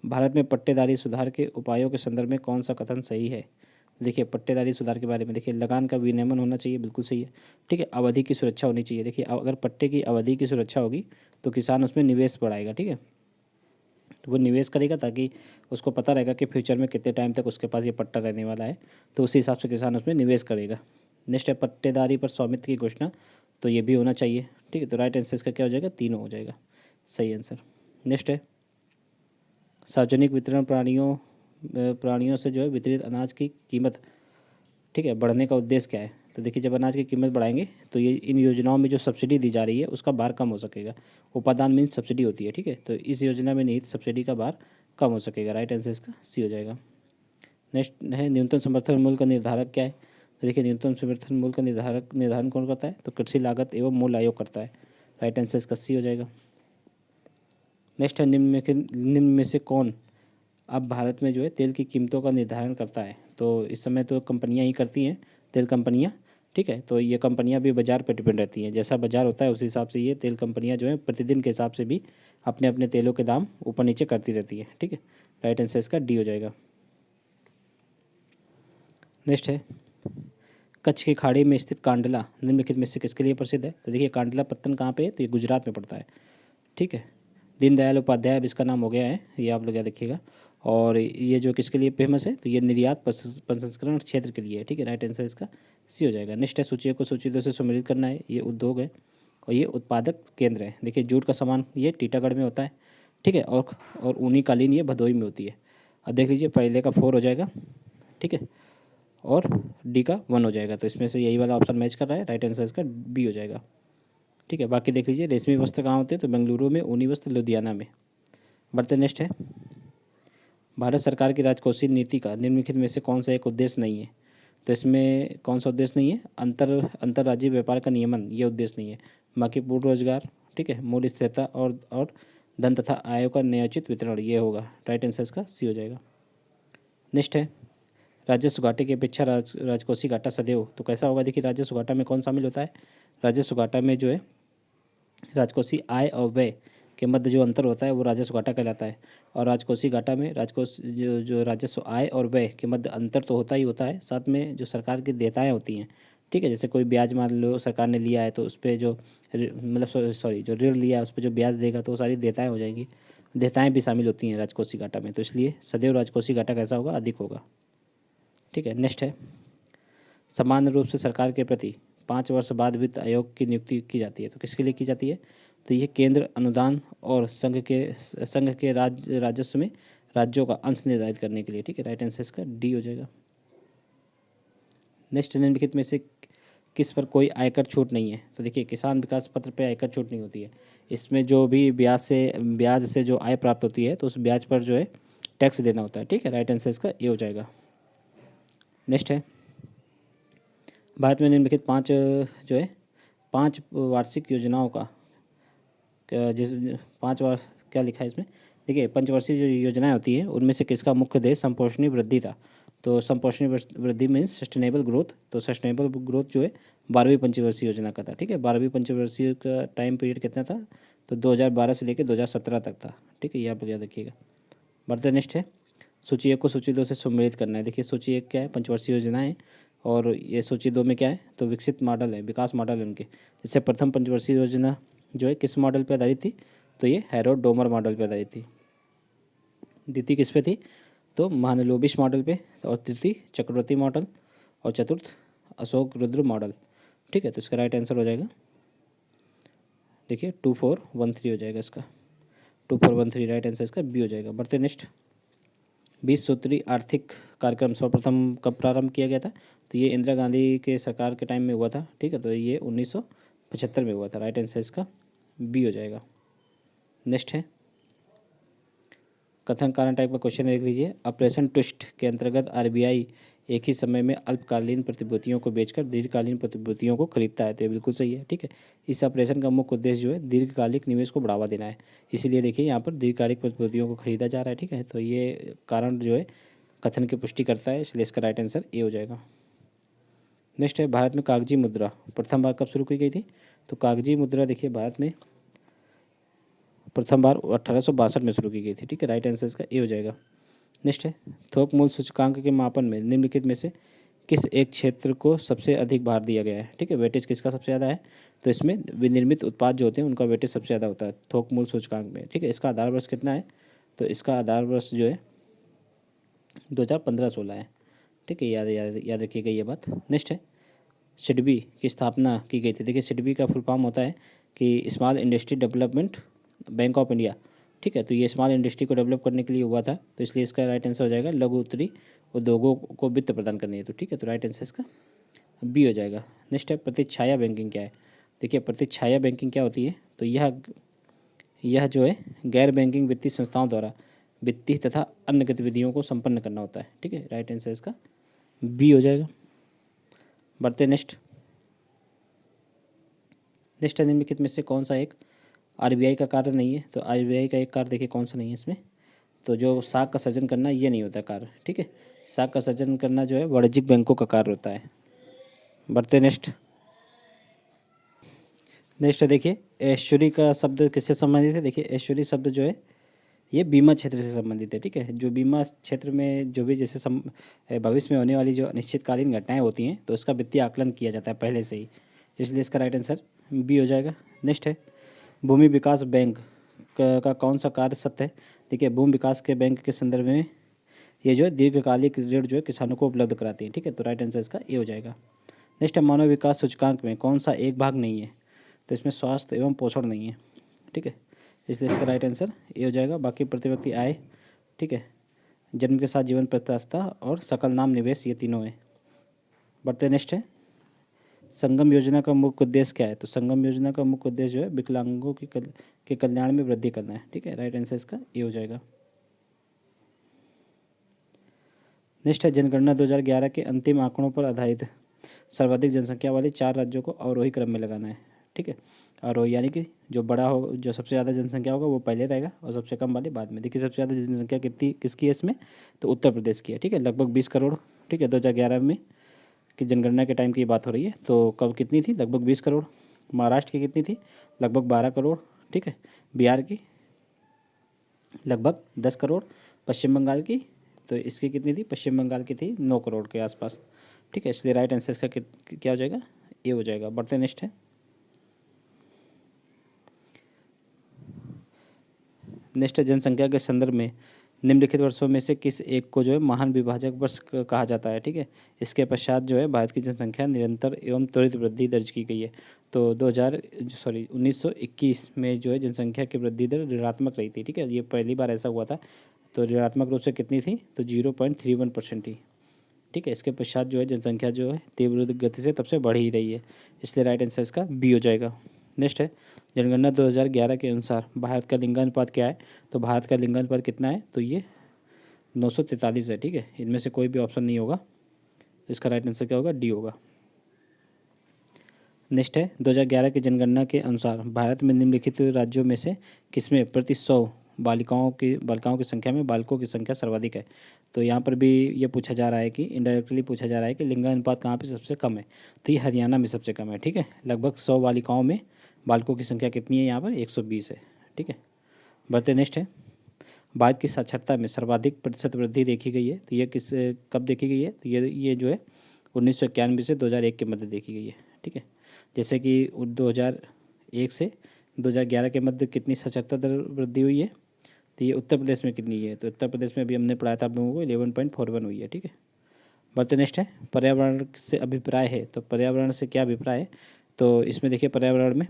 भारत में पट्टेदारी सुधार के उपायों के संदर्भ में कौन सा कथन सही है? देखिए, पट्टेदारी सुधार के बारे में देखिए, लगान का विनियमन होना चाहिए, बिल्कुल सही है। ठीक है, अवधि की सुरक्षा होनी चाहिए। देखिए, अगर पट्टे की अवधि की सुरक्षा होगी तो किसान उसमें निवेश बढ़ाएगा। ठीक है, तो वो निवेश करेगा ताकि उसको पता रहेगा कि फ्यूचर में कितने टाइम तक उसके पास ये पट्टा रहने वाला है, तो उसी हिसाब से किसान उसमें निवेश करेगा। नेक्स्ट है पट्टेदारी पर स्वामित्व की घोषणा, तो ये भी होना चाहिए। ठीक है, तो राइट आंसर इसका क्या हो जाएगा? तीनों हो जाएगा सही आंसर। नेक्स्ट है सार्वजनिक वितरण प्राणियों से जो है वितरित अनाज की कीमत, ठीक है, बढ़ने का उद्देश्य क्या है? तो देखिए, जब अनाज की कीमत बढ़ाएंगे तो ये इन योजनाओं में जो सब्सिडी दी जा रही है उसका भार कम हो सकेगा। उपादान मीन्स सब्सिडी होती है। ठीक है, तो इस योजना में निहित सब्सिडी का भार कम हो सकेगा। राइट आंसर इसका सी हो जाएगा। नेक्स्ट है न्यूनतम समर्थन मूल्य का निर्धारक क्या है? तो देखिए, न्यूनतम समर्थन मूल्य का निर्धारण कौन करता है? तो कृषि लागत एवं मूल्य आयोग करता है। राइट आंसर इसका सी हो जाएगा। नेक्स्ट है निम्न में से कौन अब भारत में जो है तेल की कीमतों का निर्धारण करता है? तो इस समय तो कंपनियां ही करती हैं, तेल कंपनियां। ठीक है, तो ये कंपनियां भी बाज़ार पर डिपेंड रहती हैं, जैसा बाज़ार होता है उस हिसाब से ये तेल कंपनियां जो है प्रतिदिन के हिसाब से भी अपने अपने तेलों के दाम ऊपर नीचे करती रहती है। ठीक है, राइट आंसर इसका डी हो जाएगा। नेक्स्ट है कच्छ की खाड़ी में स्थित कांडला निम्नलिखित में से किसके लिए प्रसिद्ध है? तो देखिए, कांडला पत्तन कहाँ पे है? तो ये गुजरात में पड़ता है। ठीक है, दीनदयाल उपाध्याय अब इसका नाम हो गया है, ये आप लोग याद रखिएगा। और ये जो किसके लिए फेमस है? तो ये निर्यात प्रसंस्करण क्षेत्र के लिए है। ठीक है, राइट आंसर इसका सी हो जाएगा। नेक्स्ट है सूची को सूची 2 से सम्मिलित करना है। ये उद्योग है और ये उत्पादक केंद्र है। देखिए, जूट का सामान ये टीटागढ़ में होता है। ठीक है, और ऊनी कालीन ये भदोई में होती है। अब देख लीजिए, पहले का 4 हो जाएगा, ठीक है, और डी का 1 हो जाएगा। तो इसमें से यही वाला ऑप्शन मैच कर रहा है, राइट आंसर इसका बी हो जाएगा। ठीक है, बाकी देख लीजिए, रेशमी वस्त्र कहाँ होते हैं? तो बेंगलुरु में, ऊनी वस्त्र लुधियाना में। बढ़ते नेक्स्ट है भारत सरकार की राजकोषीय नीति का निम्नलिखित में से कौन सा एक उद्देश्य नहीं है? तो इसमें कौन सा उद्देश्य नहीं है? अंतर्राज्यीय व्यापार का नियमन, ये उद्देश्य नहीं है। बाकी पूर्ण रोजगार, ठीक है, मूल्य स्थिरता और धन तथा आय का न्यायोचित वितरण, ये होगा। राइट आंसर इसका सी हो जाएगा। नेक्स्ट है राजस्व घाटे की अपेक्षा राजकोषीय घाटा सदैव, तो कैसा होगा? देखिए, राजस्व घाटा में कौन शामिल होता है? राजस्व घाटा में जो है राजकोषीय आय और व्यय के मध्य जो अंतर होता है वो राजस्व घाटा कहलाता है। और राजकोषीय घाटा में जो राजस्व आय और व्यय के मध्य अंतर तो होता ही होता है, साथ में जो सरकार की देयताएँ होती हैं, ठीक है, जैसे कोई ब्याज मान लो सरकार ने लिया है तो उस पर जो मतलब सॉरी जो ऋण लिया है उस पर जो ब्याज देगा तो वो सारी देयताएँ हो जाएंगी। देयताएँ भी शामिल होती हैं राजकोषीय घाटा में, तो इसलिए सदैव राजकोषीय घाटा कैसा होगा? अधिक होगा। ठीक है, नेक्स्ट है सामान्य रूप से सरकार के प्रति 5 वर्ष बाद वित्त आयोग की नियुक्ति की जाती है। तो किसके लिए की जाती है? तो ये केंद्र अनुदान और संघ के राजस्व में राज्यों का अंश निर्धारित करने के लिए। ठीक है, राइट आंसर इसका डी हो जाएगा। नेक्स्ट, निम्नलिखित में से किस पर कोई आयकर छूट नहीं है? तो देखिए, किसान विकास पत्र पर आयकर छूट नहीं होती है। इसमें जो भी ब्याज से जो आय प्राप्त होती है तो उस ब्याज पर जो है टैक्स देना होता है। ठीक है, राइट आंसर इसका ए हो जाएगा। नेक्स्ट है भारत में निम्नलिखित 5 वार्षिक योजनाओं का जिस 5 बार क्या लिखा है इसमें? देखिए, पंचवर्षीय जो योजनाएं होती हैं उनमें से किसका मुख्य उद्देश्य संपोषणीय वृद्धि था? तो संपोषणीय वृद्धि मीन्स सस्टेनेबल ग्रोथ। तो सस्टेनेबल ग्रोथ जो है 12वीं पंचवर्षीय योजना का था। ठीक है, 12वीं पंचवर्षीय का टाइम पीरियड कितना था? तो 2012 से लेकर 2017 तक था। ठीक है, ये आप याद रखिएगा। बढ़ते नेक्स्ट है सूची 1 को सूची 2 से सम्मिलित करना है। देखिए, सूची 1 क्या है? पंचवर्षीय योजनाएं, और ये सूची 2 में क्या है? तो विकसित मॉडल है, विकास मॉडल है उनके। जैसे प्रथम पंचवर्षीय योजना जो है किस मॉडल पर आधारित थी? तो ये हैरोल्ड डोमर मॉडल पर आधारित थी। द्वितीय किस पे थी? तो महालनोबिस मॉडल पे, और तृतीय चक्रवर्ती मॉडल, और चतुर्थ अशोक रुद्र मॉडल। ठीक है, तो इसका राइट आंसर हो जाएगा, देखिए 2413 हो जाएगा इसका, 2413 राइट आंसर इसका बी हो जाएगा। बढ़ते नेक्स्ट। 20 सूत्री आर्थिक कार्यक्रम सर्वप्रथम कब प्रारंभ किया गया था? तो ये इंदिरा गांधी के सरकार के टाइम में हुआ था। ठीक है, तो ये 1975 में हुआ था। राइट आंसर इसका बी हो जाएगा। नेक्स्ट है कथन कारण टाइप का क्वेश्चन देख लीजिए। ऑपरेशन ट्विस्ट के अंतर्गत आरबीआई एक ही समय में अल्पकालीन प्रतिभूतियों को बेचकर दीर्घकालीन प्रतिभूतियों को खरीदता है। तो ये बिल्कुल सही है। ठीक है, इस ऑपरेशन का मुख्य उद्देश्य जो है दीर्घकालिक निवेश को बढ़ावा देना है, इसीलिए देखिए यहाँ पर दीर्घकालिक प्रतिभूतियों को खरीदा जा रहा है। ठीक है, तो ये कारण जो है कथन की पुष्टि करता है, इसलिए इसका राइट आंसर ए हो जाएगा। नेक्स्ट है भारत में कागजी मुद्रा प्रथम बार कब शुरू की गई थी? तो कागजी मुद्रा देखिए भारत में प्रथम बार 1862 में शुरू की गई थी। ठीक है, राइट आंसर इसका ए हो जाएगा। नेक्स्ट है थोक मूल्य सूचकांक के मापन में निम्नलिखित में से किस एक क्षेत्र को सबसे अधिक भार दिया गया है? ठीक है, वेटेज किसका सबसे ज़्यादा है? तो इसमें विनिर्मित उत्पाद जो होते हैं उनका वेटेज सबसे ज़्यादा होता है थोक मूल्य सूचकांक में। ठीक है, इसका आधार वर्ष कितना है? तो इसका आधार वर्ष जो है 2015-16 है। ठीक है, याद याद याद रखिएगा ये बात। नेक्स्ट है सिडबी की स्थापना की गई थी। देखिए सिडबी का फुल फॉर्म होता है कि small industry development bank of India. ठीक है, तो ये स्मॉल इंडस्ट्री को डेवलप करने के लिए हुआ था, तो इसलिए इसका राइट आंसर हो जाएगा लघु उत्तरी उद्योगों को वित्त प्रदान करनी है। तो ठीक है, तो राइट आंसर इसका बी हो जाएगा। नेक्स्ट है प्रतिछाया बैंकिंग क्या है? देखिए प्रतिछाया बैंकिंग क्या होती है? तो यह जो है गैर बैंकिंग वित्तीय संस्थाओं द्वारा वित्तीय तथा अन्य गतिविधियों को संपन्न करना होता है। ठीक है, राइट आंसर इसका बी हो जाएगा। बढ़ते नेक्स्ट। नेक्स्ट निम्नलिखित में से कौन सा एक आरबीआई का कार्य नहीं है? तो आरबीआई का एक कार्य देखिए कौन सा नहीं है इसमें? तो जो साख का सृजन करना ये नहीं होता कार्य। ठीक है, साख का सृजन करना जो है वाणिज्यिक बैंकों का कार्य होता है। बढ़ते नेक्स्ट। नेक्स्ट देखिए ऐश्वर्य का शब्द किससे संबंधित है? देखिए ऐश्वर्य शब्द जो है ये बीमा क्षेत्र से संबंधित है। ठीक है, जो बीमा क्षेत्र में जो भी जैसे भविष्य में होने वाली जो अनिश्चितकालीन घटनाएं होती हैं तो उसका वित्तीय आकलन किया जाता है पहले से ही, इसलिए इसका राइट आंसर बी हो जाएगा। नेक्स्ट है भूमि विकास बैंक का कौन सा कार्य सत्य है? देखिए भूमि विकास के बैंक के संदर्भ में ये जो है दीर्घकालिक ऋण जो है किसानों को उपलब्ध कराती है। ठीक है, तो राइट आंसर इसका ए हो जाएगा। नेक्स्ट है मानव विकास सूचकांक में कौन सा एक भाग नहीं है? तो इसमें स्वास्थ्य एवं पोषण नहीं है। ठीक है, इसलिए इसका राइट आंसर ए हो जाएगा। बाकी प्रति व्यक्ति आय, ठीक है, जन्म के साथ जीवन प्रत्याशा और सकल नाम निवेश ये तीनों है। बढ़ते नेक्स्ट है संगम योजना का मुख्य उद्देश्य क्या है? तो संगम योजना का मुख्य उद्देश्य जो है विकलांगों के कल्याण में वृद्धि करना है। ठीक है, राइट आंसर इसका ए हो जाएगा। नेक्स्ट है जनगणना 2011 के अंतिम आंकड़ों पर आधारित सर्वाधिक जनसंख्या वाले 4 राज्यों को अवरोही क्रम में लगाना है। ठीक है, अवरोही यानी कि जो बड़ा हो, जो सबसे ज़्यादा जनसंख्या होगा वो पहले रहेगा और सबसे कम वाले बाद में। देखिए सबसे ज़्यादा जनसंख्या कितनी किसकी है इसमें? तो उत्तर प्रदेश की है। ठीक है, लगभग 20 करोड़। ठीक है, 2011 में की जनगणना के टाइम की बात हो रही है। तो कब कितनी थी? लगभग 20 करोड़। महाराष्ट्र की कितनी थी? लगभग 12 करोड़। ठीक है, बिहार की लगभग 10 करोड़। पश्चिम बंगाल की, तो इसकी कितनी थी? पश्चिम बंगाल की थी 9 करोड़ के आसपास। ठीक है, इसलिए राइट आंसर इसका क्या हो जाएगा? ए हो जाएगा। बढ़ते नेक्स्ट है नेक्स्ट जनसंख्या के संदर्भ में निम्नलिखित वर्षों में से किस एक को जो है महान विभाजक वर्ष कहा जाता है? ठीक है, इसके पश्चात जो है भारत की जनसंख्या निरंतर एवं त्वरित वृद्धि दर्ज की गई है। तो 1921 में जो है जनसंख्या की वृद्धि दर ऋणात्मक रही थी। ठीक है, ये पहली बार ऐसा हुआ था। तो ऋणात्मक रूप से कितनी थी? तो 0.31% थी। ठीक है, इसके पश्चात जो है जनसंख्या जो है तीव्र गति से तब से बढ़ ही रही है, इसलिए राइट आंसर इसका बी हो जाएगा। नेक्स्ट है जनगणना 2011 के अनुसार भारत का लिंगानुपात क्या है? तो भारत का लिंगानुपात कितना है? तो ये 943 है। ठीक है, इनमें से कोई भी ऑप्शन नहीं होगा, इसका राइट आंसर क्या होगा? डी होगा। नेक्स्ट है 2011 की जनगणना के अनुसार भारत में निम्नलिखित राज्यों में से किसमें प्रति 100 बालिकाओं की संख्या में बालकों की संख्या सर्वाधिक है? तो यहाँ पर भी ये पूछा जा रहा है कि इनडायरेक्टली पूछा जा रहा है कि लिंगानुपात कहाँ पे सबसे कम है? तो ये हरियाणा में सबसे कम है। ठीक है, लगभग 100 बालिकाओं में बालकों की संख्या कितनी है? यहाँ पर 120 है। ठीक है, बढ़ते नेक्स्ट है भारत की साक्षरता में सर्वाधिक प्रतिशत वृद्धि देखी गई है। तो ये कब देखी गई है? तो ये जो है 1991 से 2001 के मध्य देखी गई है। ठीक है, जैसे कि 2001 से 2011 के मध्य कितनी साक्षरता दर वृद्धि हुई है? तो ये उत्तर प्रदेश में कितनी है, तो उत्तर प्रदेश में अभी हमने पढ़ाया था आप लोगों को 11.41 हुई है। ठीक है, बढ़ते नेक्स्ट है पर्यावरण से अभिप्राय है। तो पर्यावरण से क्या अभिप्राय है, तो इसमें देखिए पर्यावरण में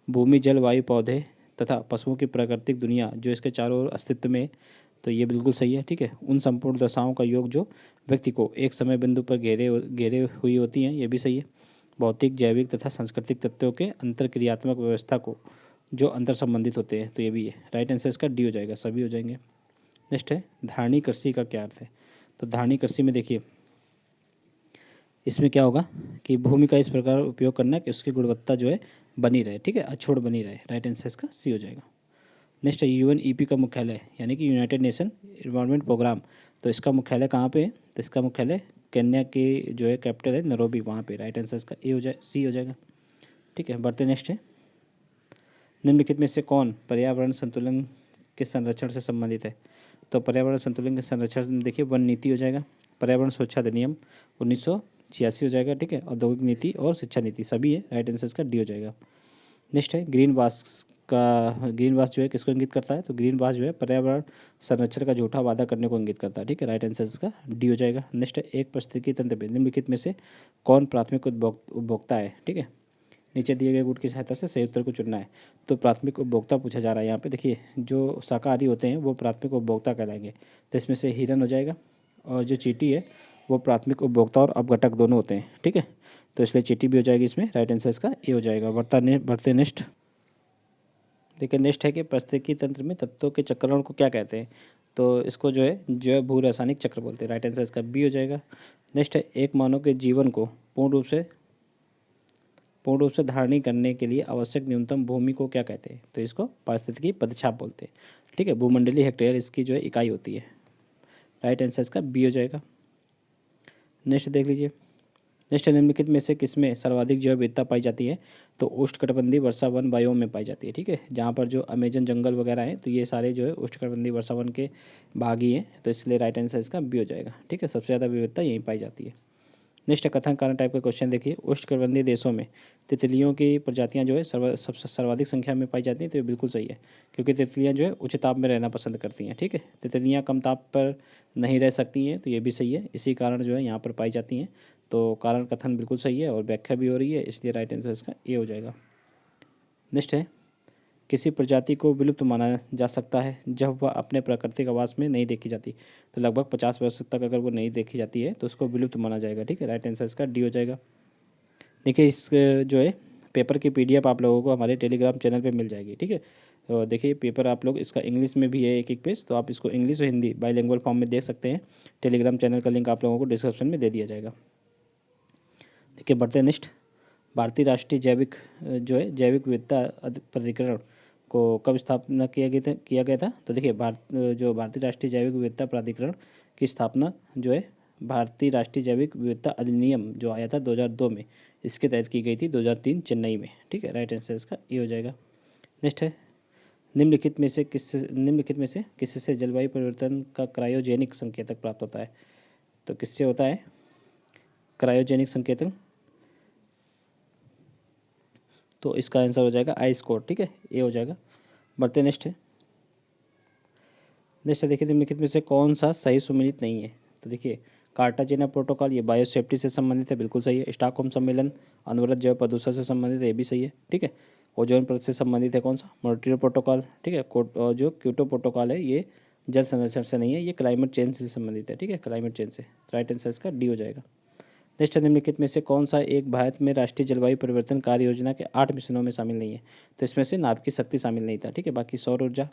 भूमि, जल, वायु, पौधे तथा पशुओं की प्राकृतिक दुनिया जो इसके चारों ओर अस्तित्व में, तो ये बिल्कुल सही है। ठीक है, उन संपूर्ण दशाओं का योग जो व्यक्ति को एक समय बिंदु पर घेरे हुई होती हैं, ये भी सही है। भौतिक, जैविक तथा सांस्कृतिक तत्वों के अंतर क्रियात्मक व्यवस्था को जो अंतर संबंधित होते हैं, तो ये भी है। राइट आंसर इसका डी हो जाएगा, सभी हो जाएंगे। नेक्स्ट है धारणी कृषि का क्या अर्थ है। तो धारणी कृषि में देखिए इसमें क्या होगा कि भूमि का इस प्रकार उपयोग करना कि उसकी गुणवत्ता जो है बनी रहे। ठीक है, अछूड़ बनी रहे। राइट आंसर इसका सी हो जाएगा। नेक्स्ट है यूएनईपी का मुख्यालय यानी कि यूनाइटेड नेशन इन्वायरमेंट प्रोग्राम, तो इसका मुख्यालय कहाँ पे है, तो इसका मुख्यालय केन्या की जो है कैपिटल है नैरोबी, वहाँ पे। राइट आंसर इसका ए हो जाए, सी हो जाएगा। ठीक है, बढ़ते नेक्स्ट है निम्नलिखित में से कौन पर्यावरण संतुलन के संरक्षण से संबंधित है। तो पर्यावरण संतुलन के संरक्षण में देखिए वन नीति हो जाएगा, पर्यावरण सुरक्षा अधिनियम 1986 हो जाएगा। ठीक है, औद्योगिक नीति और शिक्षा नीति सभी है। राइट आंसर इसका डी हो जाएगा। नेक्स्ट है ग्रीन वास का, ग्रीन वास जो है किसको इंगित करता है, तो ग्रीन वास जो है पर्यावरण संरक्षण का झूठा वादा करने को इंगित करता है। ठीक है, राइट आंसर इसका डी हो जाएगा। नेक्स्ट है एक पारिस्थितिकी तंत्र में निम्नलिखित में से कौन प्राथमिक उपभोक्ता है। ठीक है, नीचे दिए गए गुट की सहायता से सही उत्तर को चुनना है। तो प्राथमिक उपभोक्ता पूछा जा रहा है यहाँ पे। देखिए जो शाकाहारी होते हैं वो प्राथमिक उपभोक्ता कहलाएंगे, तो इसमें से हिरन हो जाएगा, और जो चींटी है वो प्राथमिक उपभोक्ता और अपघटक दोनों होते हैं। ठीक है, तो इसलिए चींटी भी हो जाएगी इसमें। राइट आंसर इसका ए हो जाएगा। बढ़ते नेक्स्ट देखिए नेक्स्ट है कि पारिस्थितिकी तंत्र में तत्वों के चक्रण को क्या कहते हैं, तो इसको जो है जैव भू रासायनिक चक्र बोलते हैं। राइट आंसर इसका बी हो जाएगा। नेक्स्ट है एक मानव के जीवन को पूर्ण रूप से धारणी करने के लिए आवश्यक न्यूनतम भूमि को क्या कहते हैं, तो इसको पारिस्थितिकी पदछाप बोलते हैं। ठीक है, भूमंडलीय हेक्टेयर इसकी जो है इकाई होती है। राइट आंसर इसका बी हो जाएगा। नेक्स्ट देख लीजिए नेक्स्ट निम्नलिखित में से किसमें सर्वाधिक जैव विविधता पाई जाती है, तो उष्णकटिबंधीय वर्षा वन बायोम में पाई जाती है। ठीक है, जहाँ पर जो अमेजन जंगल वगैरह हैं तो ये सारे जो है उष्णकटिबंधीय वर्षा वन के भाग ही हैं, तो इसलिए राइट आंसर इसका बी हो जाएगा। ठीक है, सबसे ज़्यादा विविधता यहीं पाई जाती है। नेक्स्ट कथन कारण टाइप का क्वेश्चन देखिए उष्णकटिबंधीय देशों में तितलियों की प्रजातियां जो है सबसे सर्वाधिक संख्या में पाई जाती हैं, तो ये बिल्कुल सही है, क्योंकि तितलियां जो है उच्च ताप में रहना पसंद करती हैं। ठीक है, तितलियां कम ताप पर नहीं रह सकती हैं, तो ये भी सही है, इसी कारण जो है यहाँ पर पाई जाती हैं। तो कारण कथन बिल्कुल सही है और व्याख्या भी हो रही है, इसलिए राइट आंसर इसका ए हो जाएगा। नेक्स्ट है किसी प्रजाति को विलुप्त माना जा सकता है जब वह अपने प्राकृतिक आवास में नहीं देखी जाती, तो लगभग 50 वर्ष तक अगर वो नहीं देखी जाती है तो उसको विलुप्त माना जाएगा। ठीक है, राइट आंसर इसका डी हो जाएगा। देखिए इस जो है पेपर की पीडीएफ आप लोगों को हमारे टेलीग्राम चैनल पे मिल जाएगी। ठीक है, तो देखिए पेपर आप लोग इसका इंग्लिश में भी है एक एक पेज, तो आप इसको इंग्लिश और हिंदी बाईलिंगुअल फॉर्म में देख सकते हैं। टेलीग्राम चैनल का लिंक आप लोगों को डिस्क्रिप्शन में दे दिया जाएगा। देखिए बढ़ते हैं नेक्स्ट भारतीय राष्ट्रीय जैविक जो है जैविक विविधता प्राधिकरण को कब स्थापना किया गया था, तो देखिए जो भारतीय राष्ट्रीय जैविक विविधता प्राधिकरण की स्थापना जो है भारतीय राष्ट्रीय जैविक विविधता अधिनियम जो आया था 2002 में, इसके तहत की गई थी 2003 चेन्नई में। ठीक है, राइट आंसर इसका ए हो जाएगा। नेक्स्ट है निम्नलिखित में से किससे जलवायु परिवर्तन का क्रायोजेनिक संकेतक प्राप्त होता है, तो किससे होता है क्रायोजेनिक संकेतन, तो इसका आंसर हो जाएगा आई स्कोर। ठीक है, ए हो जाएगा। बढ़ते नेक्स्ट देखिए निम्नलिखित में से कौन सा सही सुमेलित नहीं है, तो देखिए कार्टाजेना प्रोटोकॉल ये बायो सेफ्टी से संबंधित है, बिल्कुल सही है। स्टॉकहोम सम्मेलन अनवरत जैव प्रदूषण से संबंधित है, ये भी सही है। ठीक है, ओजोन परत से संबंधित है कौन सा मॉन्ट्रियल प्रोटोकॉल। ठीक है, और जो क्योटो प्रोटोकॉल है ये जल संरक्षण से नहीं है, ये क्लाइमेट चेंज से संबंधित है। ठीक है, क्लाइमेट चेंज से। राइट आंसर इसका डी हो जाएगा। नेक्स्ट निम्नलिखित में से कौन सा एक भारत में राष्ट्रीय जलवायु परिवर्तन कार्य योजना के 8 मिशनों में शामिल नहीं है, तो इसमें से नाभिक शक्ति शामिल नहीं था। ठीक है, बाकी सौर ऊर्जा,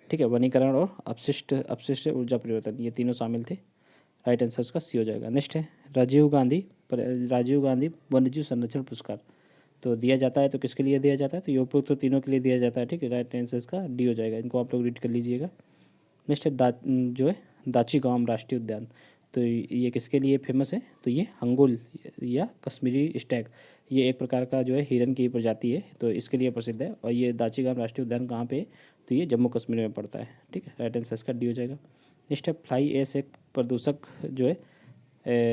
ठीक है, वनीकरण और अपशिष्ट ऊर्जा परिवर्तन ये तीनों शामिल थे। राइट आंसर उसका सी हो जाएगा। नेक्स्ट है राजीव गांधी वन्यजीव संरक्षण पुरस्कार तो दिया जाता है, तो किसके लिए दिया जाता है, तो उपरोक्त तो तीनों के लिए दिया जाता है। ठीक है, राइट आंसर इसका डी हो जाएगा, इनको आप लोग रीड कर लीजिएगा। नेक्स्ट है जो है दाची गांव राष्ट्रीय उद्यान, तो ये किसके लिए फेमस है, तो ये हंगुल या कश्मीरी स्टैग ये एक प्रकार का जो है हिरन की प्रजाति है, तो इसके लिए प्रसिद्ध है। और ये दाची गांव राष्ट्रीय उद्यान कहाँ पे है, तो ये जम्मू कश्मीर में पड़ता है। ठीक है, राइट आंसर इसका डी हो जाएगा। नेक्स्ट है फ्लाई ऐश एक प्रदूषक जो है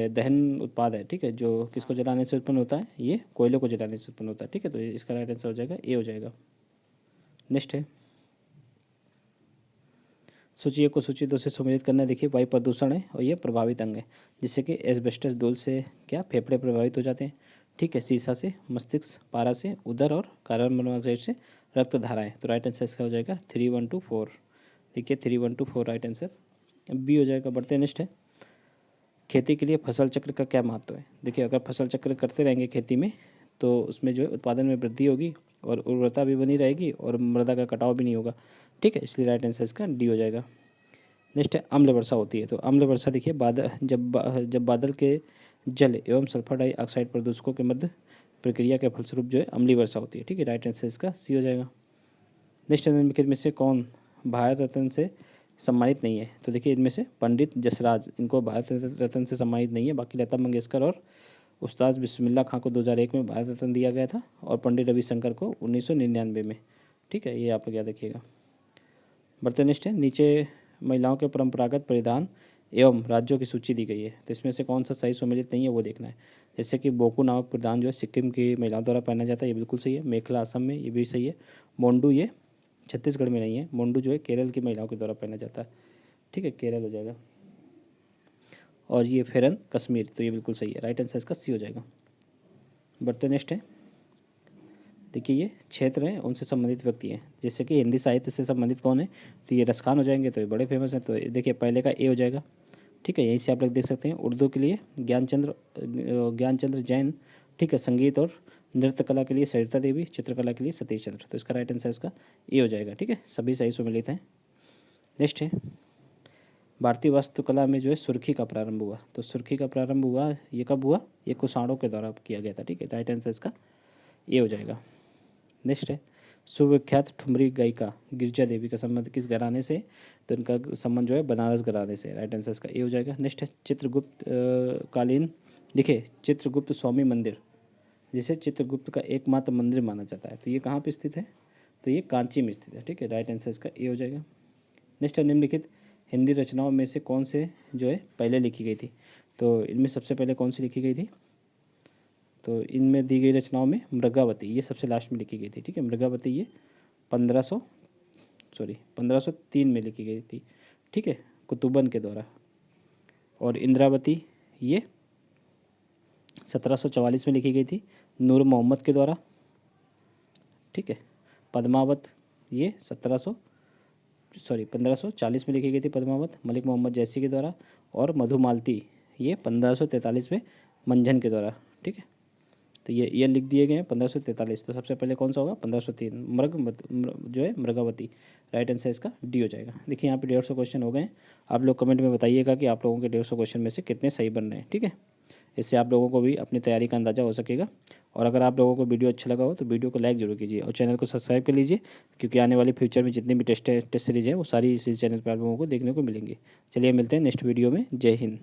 दहन उत्पाद है। ठीक है, जो किसको जलाने से उत्पन्न होता है, ये कोयले को जलाने से उत्पन्न होता है। ठीक है, तो इसका राइट आंसर हो जाएगा ए हो जाएगा। नेक्स्ट है सूची 1 को सूची 2 से सम्मिलित करना है। देखिए वायु प्रदूषण है और ये प्रभावित अंग है, जिससे कि एस्बेस्टस धूल से क्या फेफड़े प्रभावित हो जाते हैं। ठीक है, शीशा से मस्तिष्क, पारा से उदर और कार्बन मोनोऑक्साइड से रक्त धाराएं। तो राइट आंसर इसका हो जाएगा 3, 1, 2, 4। देखिए 3, 1, 2, 4 राइट आंसर बी हो जाएगा। बढ़ते नेक्स्ट है, खेती के लिए फसल चक्र का क्या महत्व है। देखिए अगर फसल चक्र करते रहेंगे खेती में तो उसमें जो है उत्पादन में वृद्धि होगी और उर्वरता भी बनी रहेगी और मृदा का कटाव भी नहीं होगा। ठीक है, इसलिए राइट आंसर इसका डी हो जाएगा। नेक्स्ट है, अम्ल वर्षा होती है। तो अम्ल वर्षा देखिए बादल जब बादल के जल एवं सल्फर डाइऑक्साइड प्रदूषकों के मध्य प्रक्रिया के फलस्वरूप जो है अम्लीय वर्षा होती है। ठीक है, राइट आंसर इसका सी हो जाएगा। नेक्स्ट निम्नलिखित में से कौन भारत रत्न से सम्मानित नहीं है। तो देखिए इनमें से पंडित जसराज, इनको भारत रत्न से सम्मानित नहीं है। बाकी लता मंगेशकर और उस्ताद बिस्मिल्लाह खां को 2001 में भारत रत्न दिया गया था और पंडित रविशंकर को 1999 में। ठीक है, ये आप लोग याद रखिएगा। बढ़ते नेक्स्ट है, नीचे महिलाओं के परंपरागत परिधान एवं राज्यों की सूची दी गई है। तो इसमें से कौन सा सही सम्मिलित नहीं है वो देखना है। जैसे कि बोकू नामक परिधान जो है सिक्किम की महिलाओं द्वारा पहना जाता है, ये बिल्कुल सही है। मेखला असम में, ये भी सही है। मोंडू ये छत्तीसगढ़ में नहीं है। मोंडू जो है केरल की महिलाओं के द्वारा पहना जाता है। ठीक है, केरल हो जाएगा। और ये फेरन कश्मीर, तो ये बिल्कुल सही है। राइट आंसर इसका सी हो जाएगा। बढ़ते नेक्स्ट है, देखिए ये क्षेत्र हैं उनसे संबंधित व्यक्ति हैं। जैसे कि हिंदी साहित्य से संबंधित कौन है, तो ये रसखान हो जाएंगे, तो ये बड़े फेमस हैं। तो देखिए पहले का ए हो जाएगा। ठीक है, यहीं से आप लोग देख सकते हैं। उर्दू के लिए ज्ञानचंद्र जैन। ठीक है, संगीत और नृत्य कला के लिए सरिता देवी, चित्रकला के लिए सतीश चंद्र। तो इसका राइट आंसर इसका ए हो जाएगा। ठीक है, सभी सही सम्मिलित हैं। नेक्स्ट है, भारतीय वास्तुकला में जो है सुर्खी का प्रारंभ हुआ। तो सुर्खी का प्रारंभ हुआ, ये कब हुआ, ये कुषाणों के द्वारा किया गया था। ठीक है, राइट आंसर इसका ए हो जाएगा। नेक्स्ट है, सुविख्यात ठुमरी गायिका गिरिजा देवी का संबंध किस घराने से, तो इनका संबंध जो है बनारस घराने से। राइट आंसर इसका ए हो जाएगा। नेक्स्ट है, चित्रगुप्त कालीन, देखिए चित्रगुप्त स्वामी मंदिर, जिसे चित्रगुप्त का एकमात्र मंदिर माना जाता है, तो ये कहाँ पे स्थित है, तो ये कांची में स्थित है। ठीक है, राइट आंसर इसका ए हो जाएगा। नेक्स्ट है, निम्नलिखित हिंदी रचनाओं में से कौन से जो है पहले लिखी गई थी। तो इनमें सबसे पहले कौन सी लिखी गई थी, तो इनमें दी गई रचनाओं में मृगावती ये सबसे लास्ट में लिखी गई थी। ठीक है, मृगावती ये 1503 में लिखी गई थी। ठीक है, कुतुबन के द्वारा। और इंद्रावती ये 1744 में लिखी गई थी नूर मोहम्मद के द्वारा। ठीक है, पद्मावत ये 1540 में लिखी गई थी पद्मावत, मलिक मोहम्मद जैसी के द्वारा। और मधुमालती ये 1543 में मंझन के द्वारा। ठीक है, तो ये लिख दिए गए हैं 1543। तो सबसे पहले कौन सा होगा, 1503 जो है मृगावती। राइट आंसर इसका डी हो जाएगा। देखिए यहाँ पे 150 क्वेश्चन हो गए हैं। आप लोग कमेंट में बताइएगा कि आप लोगों के 150 क्वेश्चन में से कितने सही बन रहे हैं। ठीक है, इससे आप लोगों को भी अपनी तैयारी का अंदाज़ा हो सकेगा। और अगर आप लोगों को वीडियो अच्छा लगा हो तो वीडियो को लाइक जरूर कीजिए और चैनल को सब्सक्राइब कर लीजिए, क्योंकि आने वाली फ्यूचर में जितनी भी टेस्ट सीरीज है वो सारी इसी चैनल पर आप लोगों को देखने को मिलेंगी। चलिए मिलते हैं नेक्स्ट वीडियो में। जय हिंद।